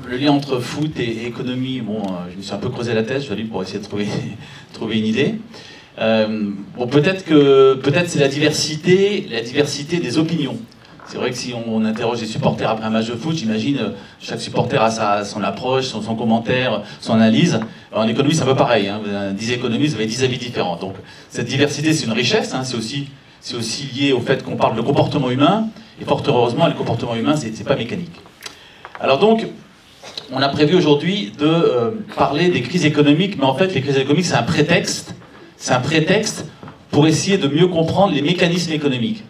le lien entre foot et économie, bon, je me suis un peu creusé la tête, je suis allé pour essayer de trouver une idée. Bon, peut-être c'est la diversité des opinions. C'est vrai que si on interroge les supporters après un match de foot, j'imagine chaque supporter a son approche, son commentaire, son analyse. Alors, en économie, c'est un peu pareil. Hein. Vous avez 10 économistes, vous avez 10 avis différents. Donc cette diversité, c'est une richesse. Hein. C'est aussi lié au fait qu'on parle de comportement humain. Et fort heureusement, le comportement humain, c'est pas mécanique. Alors donc, on a prévu aujourd'hui de parler des crises économiques, mais en fait, les crises économiques, c'est un prétexte. C'est un prétexte pour essayer de mieux comprendre les mécanismes économiques.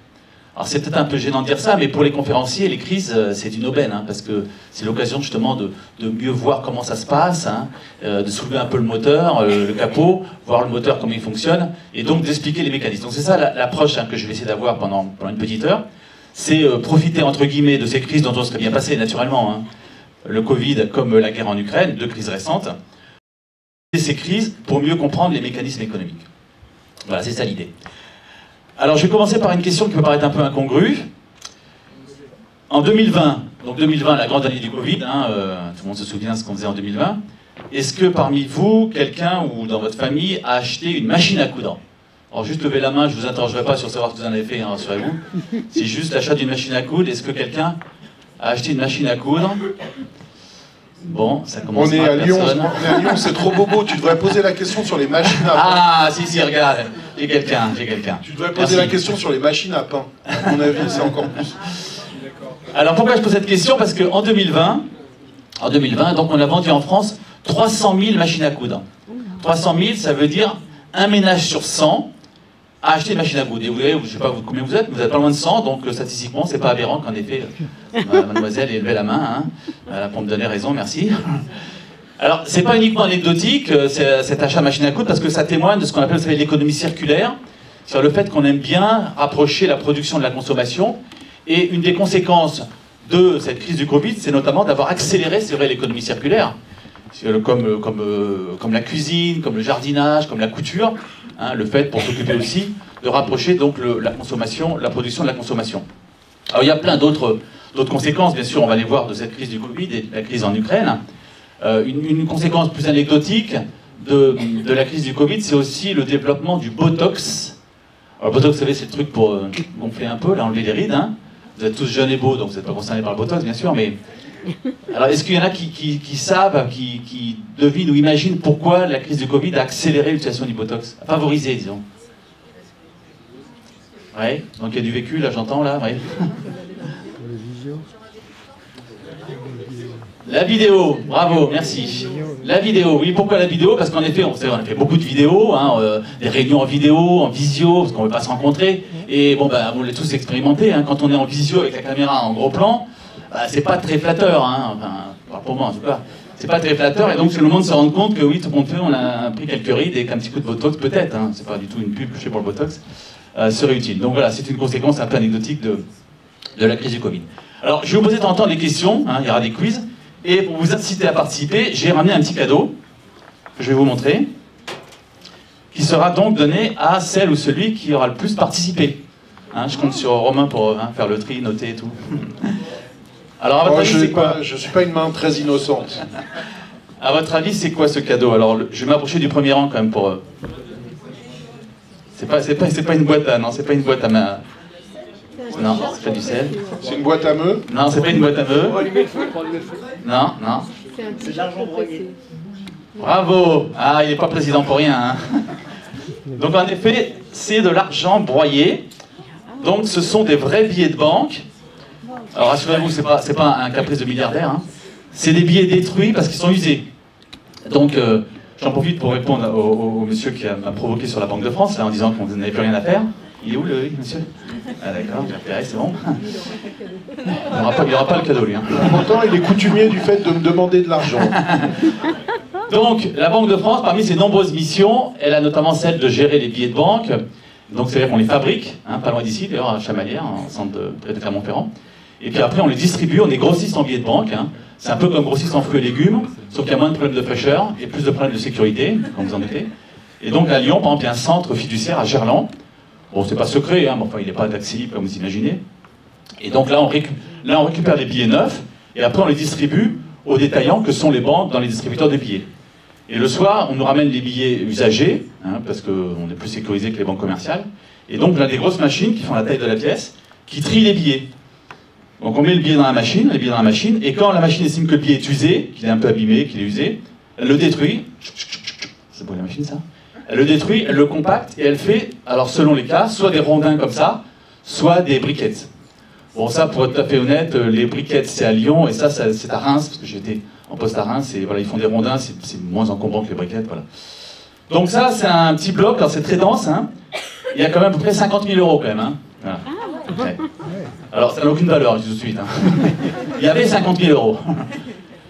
Alors c'est peut-être un peu gênant de dire ça, mais pour les conférenciers, les crises, c'est une aubaine, hein, parce que c'est l'occasion justement de mieux voir comment ça se passe, hein, de soulever un peu le moteur, le capot, voir le moteur, comment il fonctionne, et donc d'expliquer les mécanismes. Donc c'est ça l'approche hein, que je vais essayer d'avoir pendant une petite heure. C'est profiter, entre guillemets, de ces crises dont on serait bien passé, naturellement. Hein. Le Covid comme la guerre en Ukraine, deux crises récentes. Et ces crises pour mieux comprendre les mécanismes économiques. Voilà, c'est ça l'idée. Alors je vais commencer par une question qui peut paraître un peu incongrue. En 2020, donc 2020, la grande année du Covid, hein, tout le monde se souvient de ce qu'on faisait en 2020, est-ce que parmi vous, quelqu'un ou dans votre famille a acheté une machine à coudre? Alors juste levez la main, je ne vous interrogerai pas sur savoir ce que vous en avez fait, hein, rassurez-vous. C'est juste l'achat d'une machine à coudre. Est-ce que quelqu'un a acheté une machine à coudre? Bon, ça commence on est à Lyon, c'est trop bobo. Tu devrais poser la question sur les machines à pain. Ah, si, regarde, j'ai quelqu'un. Tu devrais poser la question sur les machines à pain. À mon avis, c'est encore plus. Alors pourquoi je pose cette question? Parce qu'en 2020, donc on a vendu en France 300 000 machines à coudre. 300 000, ça veut dire un ménage sur 100 a acheté une machine à coudre. Et vous voyez, je ne sais pas combien vous êtes pas loin de 100, donc statistiquement, c'est pas aberrant qu'en effet, mademoiselle ait levé la main, hein, pour me donner raison, merci. Alors, c'est pas uniquement anecdotique, cet achat machine à coudre, parce que ça témoigne de ce qu'on appelle l'économie circulaire, sur le fait qu'on aime bien rapprocher la production de la consommation, et une des conséquences de cette crise du Covid, c'est notamment d'avoir accéléré, c'est vrai, l'économie circulaire, comme la cuisine, comme le jardinage, comme la couture, hein, le fait, pour s'occuper aussi, de rapprocher donc la production de la consommation. Alors il y a plein d'autres conséquences, bien sûr, on va les voir de cette crise du Covid et de la crise en Ukraine. Une conséquence plus anecdotique de la crise du Covid, c'est aussi le développement du Botox. Alors le Botox, vous savez, c'est le truc pour gonfler un peu, là, enlever les rides. Hein. Vous êtes tous jeunes et beaux, donc vous n'êtes pas concernés par le Botox, bien sûr, mais... Alors, est-ce qu'il y en a qui savent, qui devinent ou imaginent pourquoi la crise du Covid a accéléré l'utilisation du Botox, a favorisé, disons? Ouais, donc il y a du vécu, là, j'entends, là, ouais. La vidéo, bravo, merci. La vidéo, oui, pourquoi la vidéo? Parce qu'en effet, on a fait beaucoup de vidéos, hein, des réunions en vidéo, en visio, parce qu'on ne veut pas se rencontrer. Et bon, bah, on l'a tous expérimenté, hein, quand on est en visio avec la caméra en gros plan, bah, c'est pas très flatteur, hein, enfin, pour moi en tout cas. C'est pas très flatteur, et donc tout le monde se rend compte que oui, tout compte fait, on a pris quelques rides et qu'un petit coup de Botox, peut-être, hein, c'est pas du tout une pub que je fais pour le Botox, serait utile. Donc voilà, c'est une conséquence un peu anecdotique de la crise du Covid. Alors, je vais vous poser de temps en temps des questions, hein, il y aura des quiz, et pour vous inciter à participer, j'ai ramené un petit cadeau, que je vais vous montrer, qui sera donc donné à celle ou celui qui aura le plus participé. Hein, je compte sur Romain pour faire le tri, noter et tout. Alors, à votre avis, c'est quoi? Je suis pas une main très innocente. À votre avis, c'est quoi ce cadeau? Alors, je vais m'approcher du premier rang quand même pour... C'est pas une boîte à... Non, c'est pas une boîte à main... Non, c'est pas du sel. C'est une boîte à meux? Non, c'est pas une boîte à meux. Non. C'est de l'argent broyé. Bravo. Ah, il n'est pas président pour rien. Hein. Donc, en effet, c'est de l'argent broyé. Donc, ce sont des vrais billets de banque. Alors, rassurez-vous, c'est pas un caprice de milliardaire. Hein. C'est des billets détruits parce qu'ils sont usés. Donc, j'en profite pour répondre au monsieur qui m'a provoqué sur la Banque de France, là, en disant qu'on n'avait plus rien à faire. Il est où, le monsieur? Ah d'accord, j'ai repéré, c'est bon. Il n'y aura pas le cadeau, lui. Hein. Pourtant, il est coutumier du fait de me demander de l'argent. Donc, la Banque de France, parmi ses nombreuses missions, elle a notamment celle de gérer les billets de banque. Donc, c'est-à-dire qu'on les fabrique, hein, pas loin d'ici, d'ailleurs, à Chamalières, en centre près de Clermont-Ferrand. Et puis après, on les distribue, on est grossiste en billets de banque. Hein. C'est un peu comme grossiste en fruits et légumes, sauf qu'il y a moins de problèmes de fraîcheur et plus de problèmes de sécurité, comme vous en doutez. Et donc, à Lyon, par exemple, il y a un centre fiduciaire à Gerland. Bon, c'est pas secret, hein, mais enfin, il n'est pas d'accès libre, comme vous imaginez. Et donc là, on récupère les billets neufs, et après, on les distribue aux détaillants que sont les banques dans les distributeurs de billets. Et le soir, on nous ramène les billets usagés, hein, parce qu'on est plus sécurisé que les banques commerciales. Et donc, on a des grosses machines qui font la taille de la pièce, qui trient les billets. Donc, on met le billet dans la machine, et quand la machine estime que le billet est usé, qu'il est un peu abîmé, qu'il est usé, elle le détruit. C'est beau la machine, ça? Elle le détruit, elle le compacte, et elle fait, alors selon les cas, soit des rondins comme ça, soit des briquettes. Bon, ça, pour être tout à fait honnête, les briquettes, c'est à Lyon, et ça c'est à Reims, parce que j'étais en poste à Reims, et voilà, ils font des rondins, c'est moins encombrant que les briquettes, voilà. Donc ça, c'est un petit bloc, alors c'est très dense, hein. Il y a quand même à peu près 50 000 euros, quand même, hein. Voilà. Ouais. Alors, ça n'a aucune valeur, je dis tout de suite, hein. Il y avait 50 000 euros.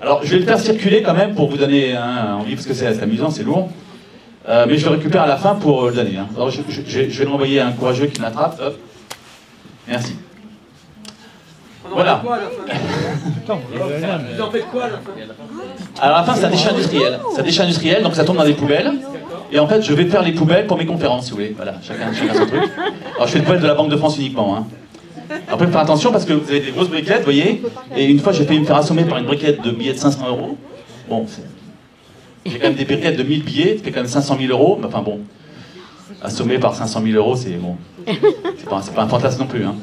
Alors, je vais le faire circuler quand même, pour vous donner envie, parce que c'est amusant, c'est lourd. Mais je le récupère à la fin pour le donner, hein. Alors, je vais l'envoyer à un courageux qui l'attrape, hop. Merci. Voilà. Vous en faites quoi à la fin? Alors à la fin, c'est un déchet industriel. C'est un déchet industriel, donc ça tombe dans des poubelles. Et en fait, je vais faire les poubelles pour mes conférences, si vous voulez. Voilà, chacun son truc. Alors je fais les poubelles de la Banque de France uniquement, hein. Après, faut faire attention parce que vous avez des grosses briquettes, vous voyez. Et une fois, j'ai failli me faire assommer par une briquette de billets de 500 euros. Bon, j'ai quand même des briquettes de 1000 billets, ça fait quand même 500 000 euros. Mais enfin bon, assommé par 500 000 euros, c'est bon. C'est pas un fantasme non plus, hein.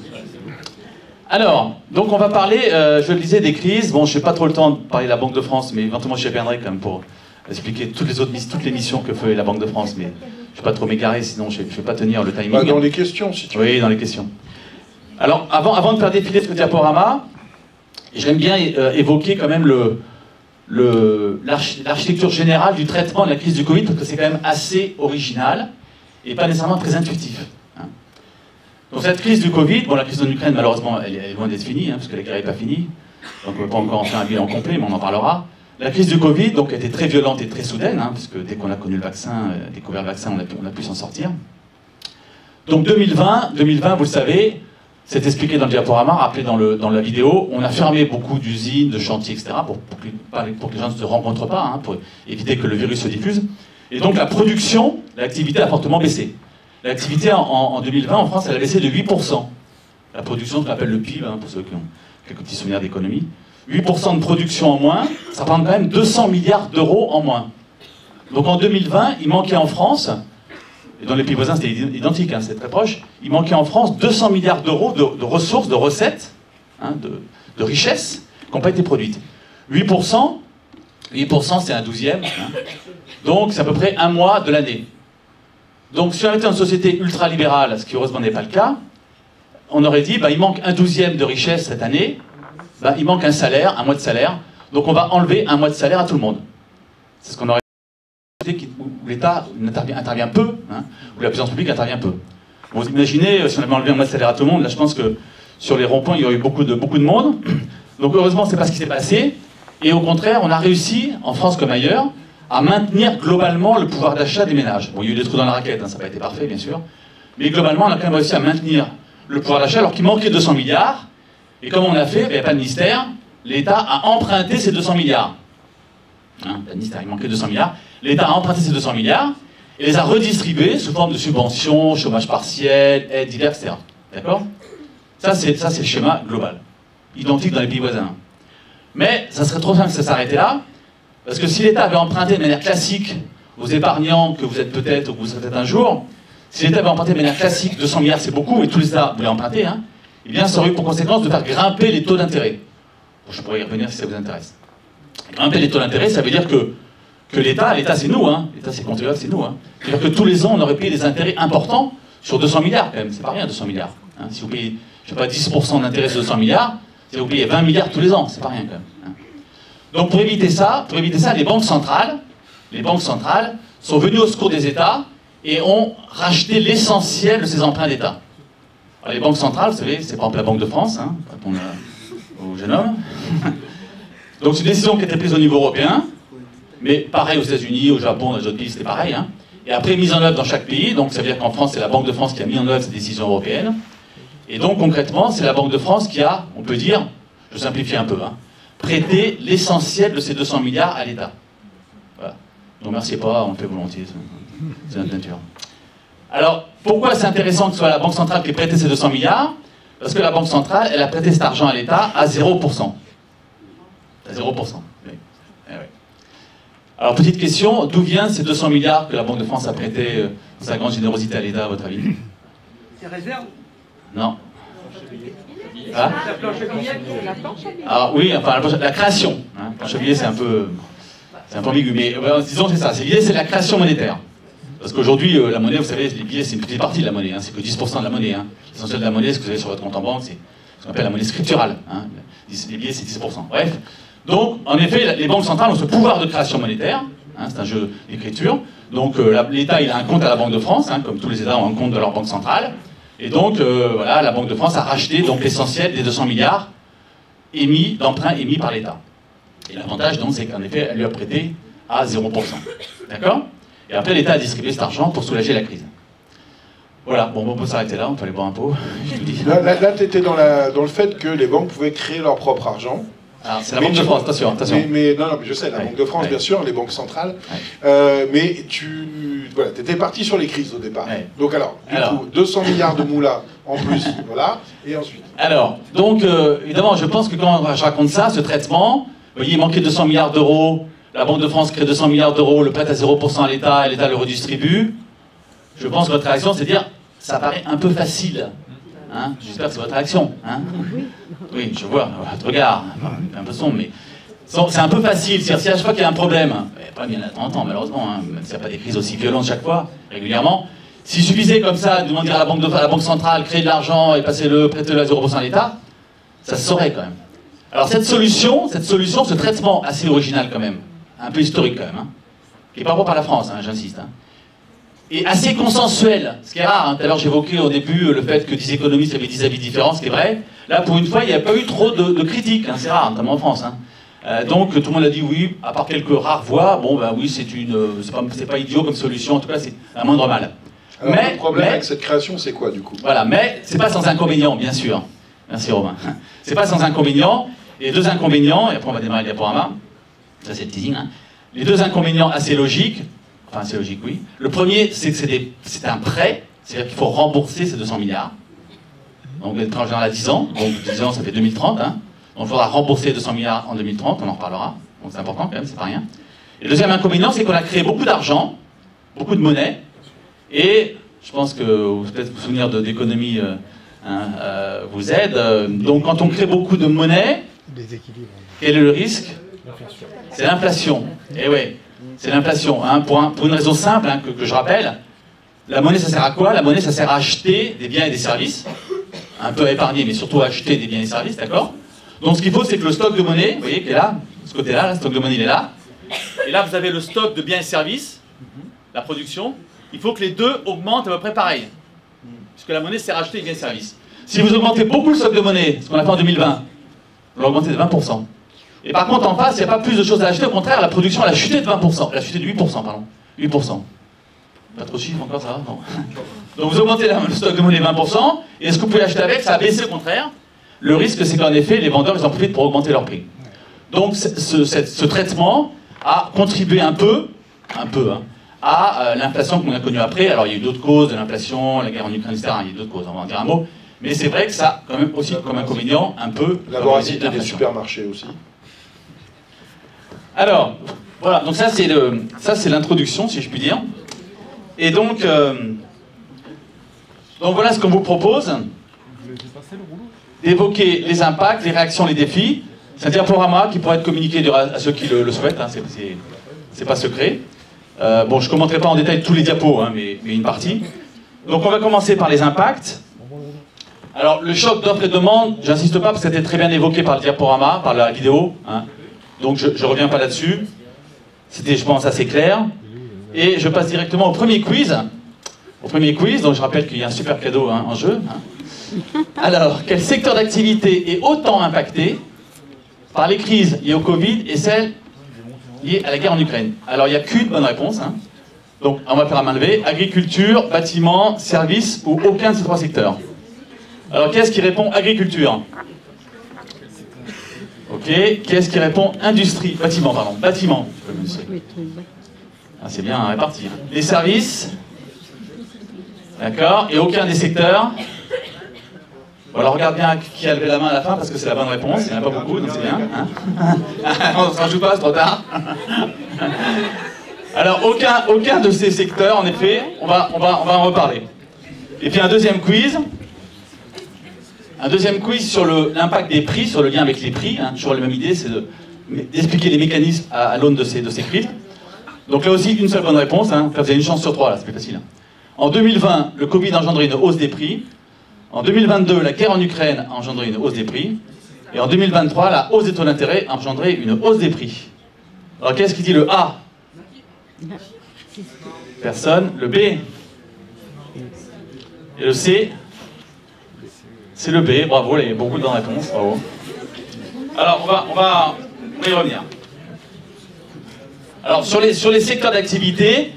Alors, donc on va parler, je le disais, des crises. Bon, je n'ai pas trop le temps de parler de la Banque de France, mais éventuellement j'y reviendrai quand même pour expliquer toutes les missions que fait la Banque de France. Mais je ne vais pas trop m'égarer, sinon je ne vais pas tenir le timing. Bah, dans les questions, si tu veux. Oui, dans les questions. Alors, avant de faire défiler ce diaporama, j'aime bien évoquer quand même l'architecture générale du traitement de la crise du Covid, parce que c'est quand même assez original et pas nécessairement très intuitif. Donc cette crise du Covid, bon, la crise en Ukraine, malheureusement, elle est loin d'être finie, hein, parce que la guerre n'est pas finie. Donc on ne peut pas encore en faire un bilan complet, mais on en parlera. La crise du Covid, donc, a été très violente et très soudaine, hein, parce que dès qu'on a connu le vaccin, découvert le vaccin, on a pu s'en sortir. Donc 2020, vous le savez, c'est expliqué dans le diaporama, rappelé dans la vidéo, on a fermé beaucoup d'usines, de chantiers, etc., pour que les gens ne se rencontrent pas, hein, pour éviter que le virus se diffuse. Et donc la production, l'activité a fortement baissé. L'activité en 2020 en France, elle a baissé de 8%. La production, ce qu'on appelle le PIB, hein, pour ceux qui ont quelques petits souvenirs d'économie. 8% de production en moins, ça représente quand même 200 milliards d'euros en moins. Donc en 2020, il manquait en France, et dans les pays voisins c'était identique, hein, c'est très proche, il manquait en France 200 milliards d'euros de ressources, de recettes, hein, de richesses qui n'ont pas été produites. 8% c'est un 12e, hein, donc c'est à peu près un mois de l'année. Donc si on était une société ultralibérale, ce qui heureusement n'est pas le cas, on aurait dit, bah, il manque un 12e de richesse cette année, bah, il manque un salaire, un mois de salaire, donc on va enlever un mois de salaire à tout le monde. C'est ce qu'on aurait dit, où l'État intervient peu, hein, où la puissance publique intervient peu. Vous imaginez, si on avait enlevé un mois de salaire à tout le monde, là je pense que sur les ronds-points, il y aurait eu beaucoup de monde. Donc heureusement, c'est pas ce qui s'est passé, et au contraire, on a réussi, en France comme ailleurs, à maintenir globalement le pouvoir d'achat des ménages. Bon, il y a eu des trous dans la raquette, hein, ça n'a pas été parfait, bien sûr. Mais globalement, on a quand même réussi à maintenir le pouvoir d'achat alors qu'il manquait 200 milliards. Et comme on a fait, il n'y a pas de mystère, l'État a emprunté ces 200 milliards. Hein, pas de mystère, il manquait 200 milliards. L'État a emprunté ces 200 milliards et les a redistribués sous forme de subventions, chômage partiel, aides diverses, etc. D'accord? Ça, c'est le schéma global. Identique dans les pays voisins. Mais ça serait trop simple que ça s'arrêtait là. Parce que si l'État avait emprunté de manière classique aux épargnants que vous êtes peut-être ou que vous serez peut-être un jour, si l'État avait emprunté de manière classique, 200 milliards c'est beaucoup, et tous les États voulaient emprunter, hein, eh bien ça aurait eu pour conséquence de faire grimper les taux d'intérêt. Bon, je pourrais y revenir si ça vous intéresse. Grimper les taux d'intérêt, ça veut dire que l'État c'est nous, hein, l'État c'est contribuable, c'est nous. Hein. C'est-à-dire que tous les ans on aurait payé des intérêts importants sur 200 milliards quand même, c'est pas rien 200 milliards. Hein. Si vous payez, je sais pas, 10% d'intérêt sur 200 milliards, si vous payez 20 milliards tous les ans, c'est pas rien quand même. Hein. Donc pour éviter ça, les banques centrales sont venues au secours des États et ont racheté l'essentiel de ces emprunts d'État. Les banques centrales, vous savez, c'est par exemple la Banque de France, hein, pour répondre au jeune homme. Donc c'est une décision qui a été prise au niveau européen, mais pareil aux États-Unis, au Japon, dans les autres pays, c'était pareil. Hein. Et après, mise en œuvre dans chaque pays, donc ça veut dire qu'en France, c'est la Banque de France qui a mis en œuvre ces décisions européennes. Et donc concrètement, c'est la Banque de France qui a, on peut dire, je simplifie un peu, hein, prêter l'essentiel de ces 200 milliards à l'État. Voilà. Donc merci pas, on le fait volontiers, c'est notre nature. Alors, pourquoi c'est intéressant que ce soit la Banque centrale qui ait prêté ces 200 milliards? Parce que la Banque centrale, elle a prêté cet argent à l'État à 0%. À 0%, Alors, petite question, d'où viennent ces 200 milliards que la Banque de France a prêté dans sa grande générosité à l'État, à votre avis? C'est réserve? Non. Ah, La planche à billets? alors, oui, enfin, la création. Hein. Planche à billets, c'est un peu ambigu, mais disons c'est ça. L'idée, c'est la création monétaire. Parce qu'aujourd'hui, la monnaie, vous savez, les billets, c'est une petite partie de la monnaie. Hein. C'est que 10% de la monnaie. Hein. L'essentiel de la monnaie, ce que vous avez sur votre compte en banque, c'est ce qu'on appelle la monnaie scripturale. Hein. Les billets, c'est 10%. Bref. Donc, en effet, les banques centrales ont ce pouvoir de création monétaire. Hein, c'est un jeu d'écriture. Donc, l'État, il a un compte à la Banque de France, hein, comme tous les États ont un compte de leur banque centrale. Et donc, voilà, la Banque de France a racheté donc l'essentiel des 200 milliards d'emprunts émis par l'État. Et l'avantage, donc, c'est qu'en effet, elle lui a prêté à 0%. D'accord? Et après, l'État a distribué cet argent pour soulager la crise. Voilà, bon, on peut s'arrêter là, on peut aller boire un pot, je vous dis. Là tu étais dans le fait que les banques pouvaient créer leur propre argent. Alors, c'est la Banque de France, attention. Non, mais je sais, la Ouais. Banque de France, Ouais. bien sûr, les banques centrales. Ouais. Mais voilà, tu étais parti sur les crises au départ. Ouais. Donc du coup, 200 milliards de moulas en plus, voilà, et ensuite. Alors, donc, évidemment, je pense que quand je raconte ça, ce traitement, vous voyez, il manquait 200 milliards d'euros, la Banque de France crée 200 milliards d'euros, le prête à 0% à l'État, et l'État le redistribue. Je pense que votre réaction, c'est de dire, ça paraît un peu facile. Hein, j'espère que c'est votre réaction. Hein. Oui, je vois, votre regard, un peu sombre, mais c'est un peu facile. C'est-à-dire, si à chaque fois qu'il y a un problème, pas bien à 30 ans, malheureusement, hein, même s'il n'y a pas des crises aussi violentes chaque fois, régulièrement, s'il suffisait comme ça de demander à la banque centrale, créer de l'argent et passer prêter-le à 0% à l'État, ça se saurait quand même. Alors cette solution, ce traitement assez original quand même, un peu historique quand même, hein, qui n'est pas propre à la France, hein, j'insiste, hein, et assez consensuel, ce qui est rare. Hein. Tout à l'heure j'évoquais au début le fait que 10 économistes avaient 10 avis différents, ce qui est vrai. Là pour une fois il n'y a pas eu trop de critiques, hein, c'est rare, notamment en France. Hein. Donc tout le monde a dit oui, à part quelques rares voix, bon ben oui c'est pas idiot comme solution, en tout cas c'est un moindre mal. Alors, le problème avec cette création, c'est quoi du coup? Voilà, mais c'est pas sans inconvénient, bien sûr. Merci Romain. C'est pas sans inconvénient. Et deux inconvénients, et après on va démarrer le diaporama, ça c'est le teasing, hein. Les deux inconvénients assez logiques, enfin assez logiques oui. Le premier, c'est que c'est un prêt, c'est-à-dire qu'il faut rembourser ces 200 milliards. Donc en général à 10 ans, donc 10 ans ça fait 2030, hein. Donc il faudra rembourser 200 milliards en 2030, on en reparlera, donc c'est important quand même, c'est pas rien. Et le deuxième inconvénient, c'est qu'on a créé beaucoup d'argent, beaucoup de monnaie, et je pense que peut-être vous souvenir d'économie vous aide. Donc quand on crée beaucoup de monnaie, quel est le risque? C'est l'inflation. Eh oui, c'est l'inflation. Hein, pour une raison simple hein, que je rappelle, la monnaie ça sert à quoi? La monnaie ça sert à acheter des biens et des services, un peu à épargner, mais surtout à acheter des biens et des services, d'accord? Donc ce qu'il faut, c'est que le stock de monnaie, vous voyez, qui est là, ce côté-là, le stock de monnaie il est là. Et là vous avez le stock de biens et services, la production. Il faut que les deux augmentent à peu près pareil. Puisque la monnaie sert à acheter des biens et services. Si vous augmentez beaucoup le stock de monnaie, ce qu'on a fait en 2020, vous l'augmentez de 20%. Et par contre, en face, il n'y a pas plus de choses à acheter. Au contraire, la production, elle a chuté de 20%. Elle a chuté de 8%, pardon. 8%. Pas trop de chiffres encore, ça va? Non. Donc vous augmentez le stock de monnaie de 20%, et ce que vous pouvez acheter avec, ça a baissé au contraire. Le risque, c'est qu'en effet, les vendeurs, ils en profitent pour augmenter leur prix. Donc ce traitement a contribué un peu, hein, à l'inflation qu'on a connue après. Alors il y a eu d'autres causes de l'inflation, la guerre en Ukraine, etc. Il y a eu d'autres causes, on va en dire un mot. Mais c'est vrai que ça a quand même aussi comme inconvénient un peu la voracité des supermarchés aussi. Alors, voilà, donc ça c'est l'introduction, si je puis dire. Et donc voilà ce qu'on vous propose, d'évoquer les impacts, les réactions, les défis. C'est un diaporama qui pourrait être communiqué à ceux qui le souhaitent, hein, c'est pas secret. Bon, je ne commenterai pas en détail tous les diapos, hein, mais une partie. Donc on va commencer par les impacts. Alors le choc d'offres et de demande, j'insiste pas parce que c'était très bien évoqué par le diaporama, par la vidéo. Hein. Donc je ne reviens pas là-dessus. C'était, je pense, assez clair. Et je passe directement au premier quiz. Donc je rappelle qu'il y a un super cadeau hein, en jeu. Hein. Alors, quel secteur d'activité est autant impacté par les crises liées au Covid et celles liées à la guerre en Ukraine? Alors, il n'y a qu'une bonne réponse. Hein. Donc, on va faire à main levée. Agriculture, bâtiment, services ou aucun de ces trois secteurs. Alors, qui est-ce qui répond agriculture? Ok. Qui est-ce qui répond industrie? Bâtiment, pardon. Bâtiment. Ah, c'est bien réparti. Hein. Les services. D'accord. Et aucun des secteurs. Bon, alors regarde bien qui a levé la main à la fin parce que c'est la bonne réponse. Il n'y en a pas beaucoup, donc c'est bien. Hein. On ne se rajoute pas, c'est trop tard. Alors, aucun de ces secteurs, en effet, on va en reparler. Et puis un deuxième quiz. Un deuxième quiz sur l'impact des prix, sur le lien avec les prix. Hein, toujours la même idée, c'est d'expliquer les mécanismes à l'aune de ces crises. Donc là aussi, une seule bonne réponse. Hein. Vous avez une chance sur 3, là, c'est plus facile. En 2020, le Covid a engendré une hausse des prix. En 2022, la guerre en Ukraine a engendré une hausse des prix. Et en 2023, la hausse des taux d'intérêt a engendré une hausse des prix. Alors qu'est-ce qui dit le A? Personne. Le B? Et le C? C'est le B. Bravo, il y a beaucoup de bonnes réponses. Bravo. Alors, on va y revenir. Alors, sur les secteurs d'activité,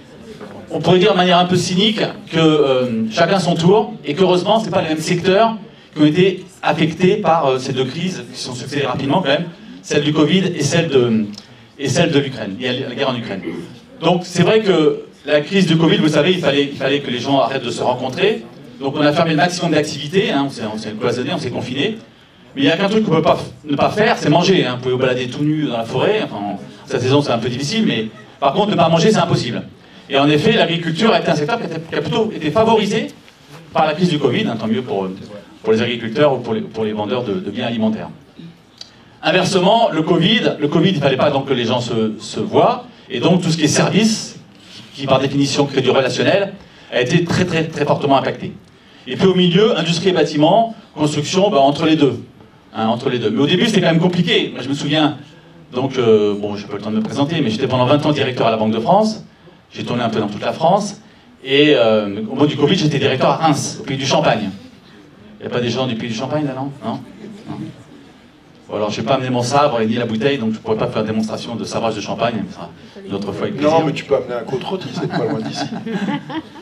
on pourrait dire de manière un peu cynique que chacun son tour, et qu'heureusement, ce n'est pas les mêmes secteurs qui ont été affectés par ces deux crises qui sont succédées rapidement quand même, celle du Covid et celle de l'Ukraine, la guerre en Ukraine. Donc c'est vrai que la crise du Covid, vous savez, il fallait que les gens arrêtent de se rencontrer. Donc on a fermé le maximum d'activités, hein, on s'est cloisonné, on s'est confiné. Mais il n'y a qu'un truc qu'on ne peut pas ne pas faire, c'est manger. Hein. Vous pouvez vous balader tout nu dans la forêt, enfin, cette saison c'est un peu difficile, mais par contre ne pas manger c'est impossible. Et en effet, l'agriculture a été un secteur qui a plutôt été favorisé par la crise du Covid, hein, tant mieux pour les agriculteurs ou pour les vendeurs de biens alimentaires. Inversement, le Covid, il ne fallait pas donc que les gens se voient, et donc tout ce qui est service, qui par définition crée du relationnel, a été très très très fortement impacté. Et puis au milieu, industrie et bâtiment, construction, entre les deux. Hein, entre les deux. Mais au début c'était quand même compliqué. Moi je me souviens, donc, bon j'ai pas le temps de me présenter, mais j'étais pendant 20 ans directeur à la Banque de France, j'ai tourné un peu dans toute la France, et au moment du Covid j'étais directeur à Reims, au pays du Champagne. Il n'y a pas des gens du pays du Champagne là, non? Non, non. Bon, alors, je n'ai pas amené mon sabre et ni la bouteille, donc je ne pourrais pas faire démonstration de sabrage de champagne. Mais ça, une autre fois avec plaisir. Non, mais tu peux amener un côte-rôti, c'est pas loin d'ici.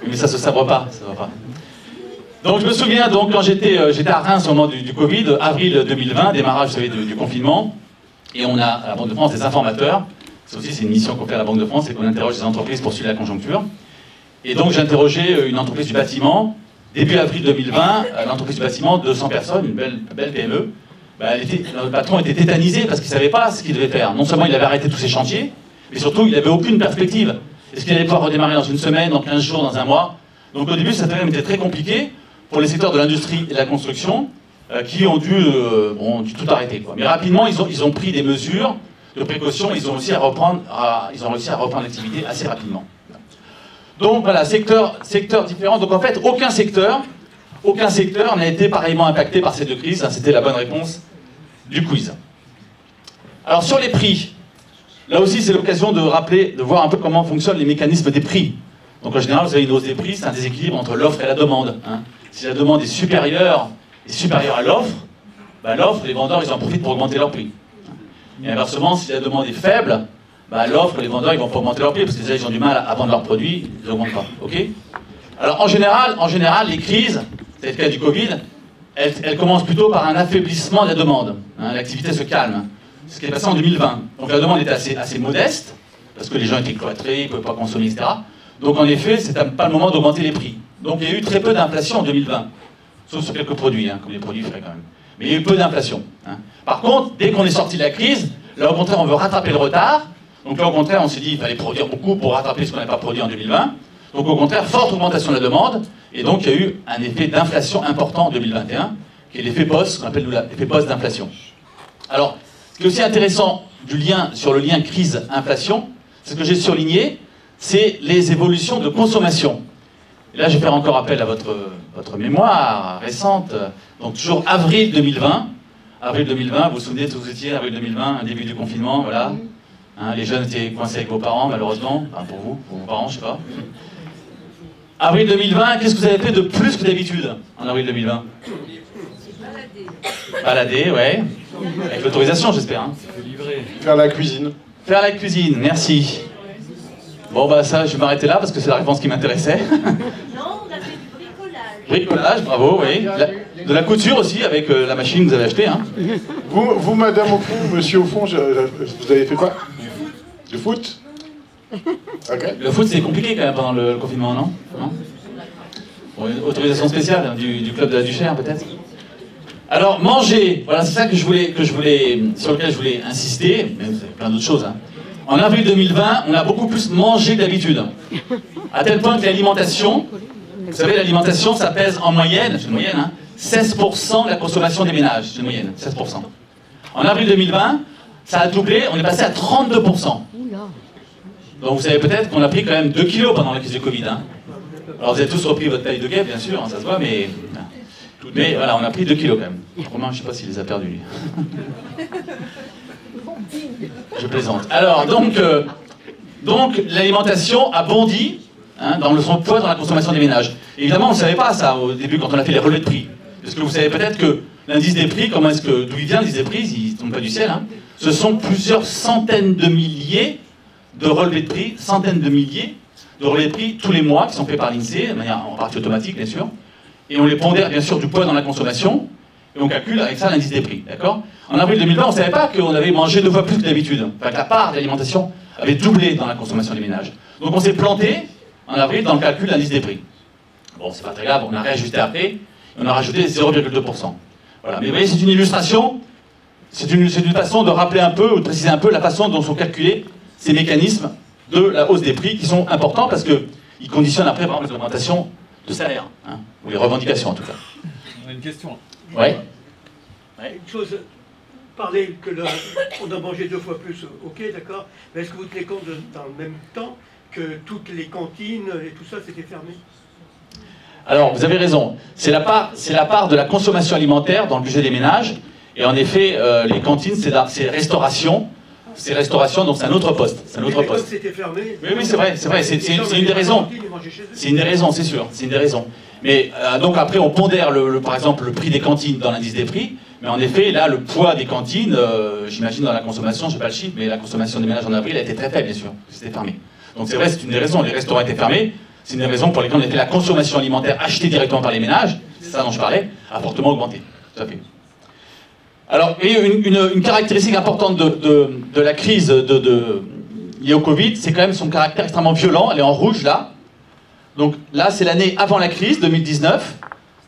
Mais ça se sabre pas, ça va pas. Donc, je me souviens, donc, quand j'étais à Reims au moment du Covid, avril 2020, démarrage, vous savez, du confinement, et on a, à la Banque de France, des informateurs. Ça aussi, c'est une mission qu'on fait à la Banque de France, c'est qu'on interroge les entreprises pour suivre la conjoncture. Et donc, j'ai interrogé une entreprise du bâtiment, début avril 2020, l'entreprise du bâtiment, 200 personnes, une belle PME. Le patron était tétanisé parce qu'il ne savait pas ce qu'il devait faire. Non seulement il avait arrêté tous ses chantiers, mais surtout il n'avait aucune perspective. Est-ce qu'il allait pouvoir redémarrer dans une semaine, dans 15 jours, dans un mois? Donc au début ça a été très compliqué pour les secteurs de l'industrie et de la construction qui ont dû tout arrêter, quoi. Mais rapidement ils ont pris des mesures de précaution, ils ont réussi à reprendre l'activité assez rapidement. Donc voilà, secteur différent. Donc en fait aucun secteur n'a été pareillement impacté par ces deux crises. C'était la bonne réponse du quiz. Alors sur les prix, là aussi c'est l'occasion de rappeler, de voir un peu comment fonctionnent les mécanismes des prix. Donc en général, vous avez une hausse des prix, c'est un déséquilibre entre l'offre et la demande. Hein. Si la demande est supérieure à l'offre, l'offre, les vendeurs, ils en profitent pour augmenter leur prix. Et inversement, si la demande est faible, l'offre, les vendeurs, ils vont pas augmenter leur prix parce que déjà ils ont du mal à vendre leurs produits, ils n'augmentent pas. Okay. Alors en général, les crises, c'est le cas du Covid, elle commence plutôt par un affaiblissement de la demande. Hein, l'activité se calme. Ce qui est passé en 2020. Donc la demande était assez modeste, parce que les gens étaient cloîtrés, ils ne pouvaient pas consommer, etc. Donc en effet, c'est pas le moment d'augmenter les prix. Donc il y a eu très peu d'inflation en 2020. Sauf sur quelques produits, hein, comme les produits frais quand même. Mais il y a eu peu d'inflation. Hein. Par contre, dès qu'on est sorti de la crise, là au contraire, on veut rattraper le retard. Donc là au contraire, on s'est dit qu'il fallait produire beaucoup pour rattraper ce qu'on n'avait pas produit en 2020. Donc au contraire, forte augmentation de la demande, et donc il y a eu un effet d'inflation important en 2021, qui est l'effet post, qu'on appelle l'effet post-d'inflation. Alors, ce qui est aussi intéressant sur le lien crise-inflation, c'est ce que j'ai surligné, c'est les évolutions de consommation. Et là, je vais faire encore appel à votre mémoire récente, donc toujours avril 2020. Avril 2020, vous vous souvenez, tous vous étiez, avril 2020, un début du confinement, voilà. Hein, les jeunes étaient coincés avec vos parents, malheureusement, enfin, pour vos parents, je sais pas. Avril 2020, qu'est-ce que vous avez fait de plus que d'habitude en avril 2020? Balader, ouais. Avec l'autorisation, j'espère. Hein. Faire la cuisine. Faire la cuisine, merci. Bon, ça, je vais m'arrêter là parce que c'est la réponse qui m'intéressait. Non, on a fait du bricolage. Bricolage, bravo, oui. De la couture aussi, avec la machine que vous avez achetée. Hein. Vous, madame au fond, monsieur au fond, vous avez fait quoi? Du foot? Okay. Le foot, c'est compliqué quand même pendant le confinement, non? Bon, une autorisation spéciale du club de la Duchère, peut-être? Alors, manger, voilà, c'est ça sur lequel je voulais insister, mais vous avez plein d'autres choses. Hein. En avril 2020, on a beaucoup plus mangé que d'habitude. À tel point que l'alimentation, vous savez, l'alimentation, ça pèse en moyenne, c'est une moyenne, hein, 16% de la consommation des ménages, c'est une moyenne, 16%. En avril 2020, ça a doublé, on est passé à 32%. Donc vous savez peut-être qu'on a pris quand même 2 kilos pendant la crise du Covid. Hein. Alors vous avez tous repris votre taille de guêpe, bien sûr, hein, ça se voit, mais voilà, on a pris 2 kilos quand même. Romain, je ne sais pas s'il les a perdus, lui. Je plaisante. Alors, donc l'alimentation a bondi hein, dans son poids dans la consommation des ménages. Évidemment, on ne savait pas ça au début quand on a fait les relevés de prix. Parce que vous savez peut-être que l'indice des prix, d'où il vient l'indice des prix, il ne tombe pas du ciel, hein, ce sont plusieurs centaines de milliers de relevés de prix, centaines de milliers de relevés de prix tous les mois qui sont faits par l'INSEE, de manière en partie automatique bien sûr, et on les pondère bien sûr du poids dans la consommation, et on calcule avec ça l'indice des prix, d'accord? En avril 2020, on ne savait pas qu'on avait mangé 2 fois plus que d'habitude, enfin que la part de l'alimentation avait doublé dans la consommation des ménages. Donc on s'est planté en avril dans le calcul de l'indice des prix. Bon, c'est pas très grave, on a réajusté après, et on a rajouté 0,2%. Voilà, mais vous voyez, c'est une illustration, c'est une façon de rappeler un peu, ou de préciser un peu la façon dont sont calculés ces mécanismes de la hausse des prix qui sont importants parce qu'ils conditionnent après par exemple les augmentations de salaire, hein, ou les revendications en tout cas. On a une question. Ouais. Une chose, parler que on a mangé 2 fois plus, ok, d'accord, mais est-ce que vous tenez compte dans le même temps que toutes les cantines et tout ça c'était fermé? Alors, vous avez raison, c'est la part de la consommation alimentaire dans le budget des ménages, et en effet, les cantines, c'est restauration. C'est restauration, donc c'est un autre poste. C'est un autre poste. C'était fermé. Oui, c'est vrai, c'est une des raisons. C'est une des raisons, c'est sûr, c'est une des raisons. Mais donc après, on pondère par exemple le prix des cantines dans l'indice des prix, mais en effet, là, le poids des cantines, j'imagine dans la consommation, je sais pas le chiffre, mais la consommation des ménages en avril a été très faible, bien sûr, c'était fermé. Donc c'est vrai, c'est une des raisons, les restaurants étaient fermés, c'est une des raisons pour lesquelles on était la consommation alimentaire achetée directement par les ménages, c'est ça dont je parlais, a fortement augmenté, tout à fait. Alors, et une caractéristique importante de la crise liée au Covid, c'est quand même son caractère extrêmement violent. Elle est en rouge là. Donc là, c'est l'année avant la crise, 2019,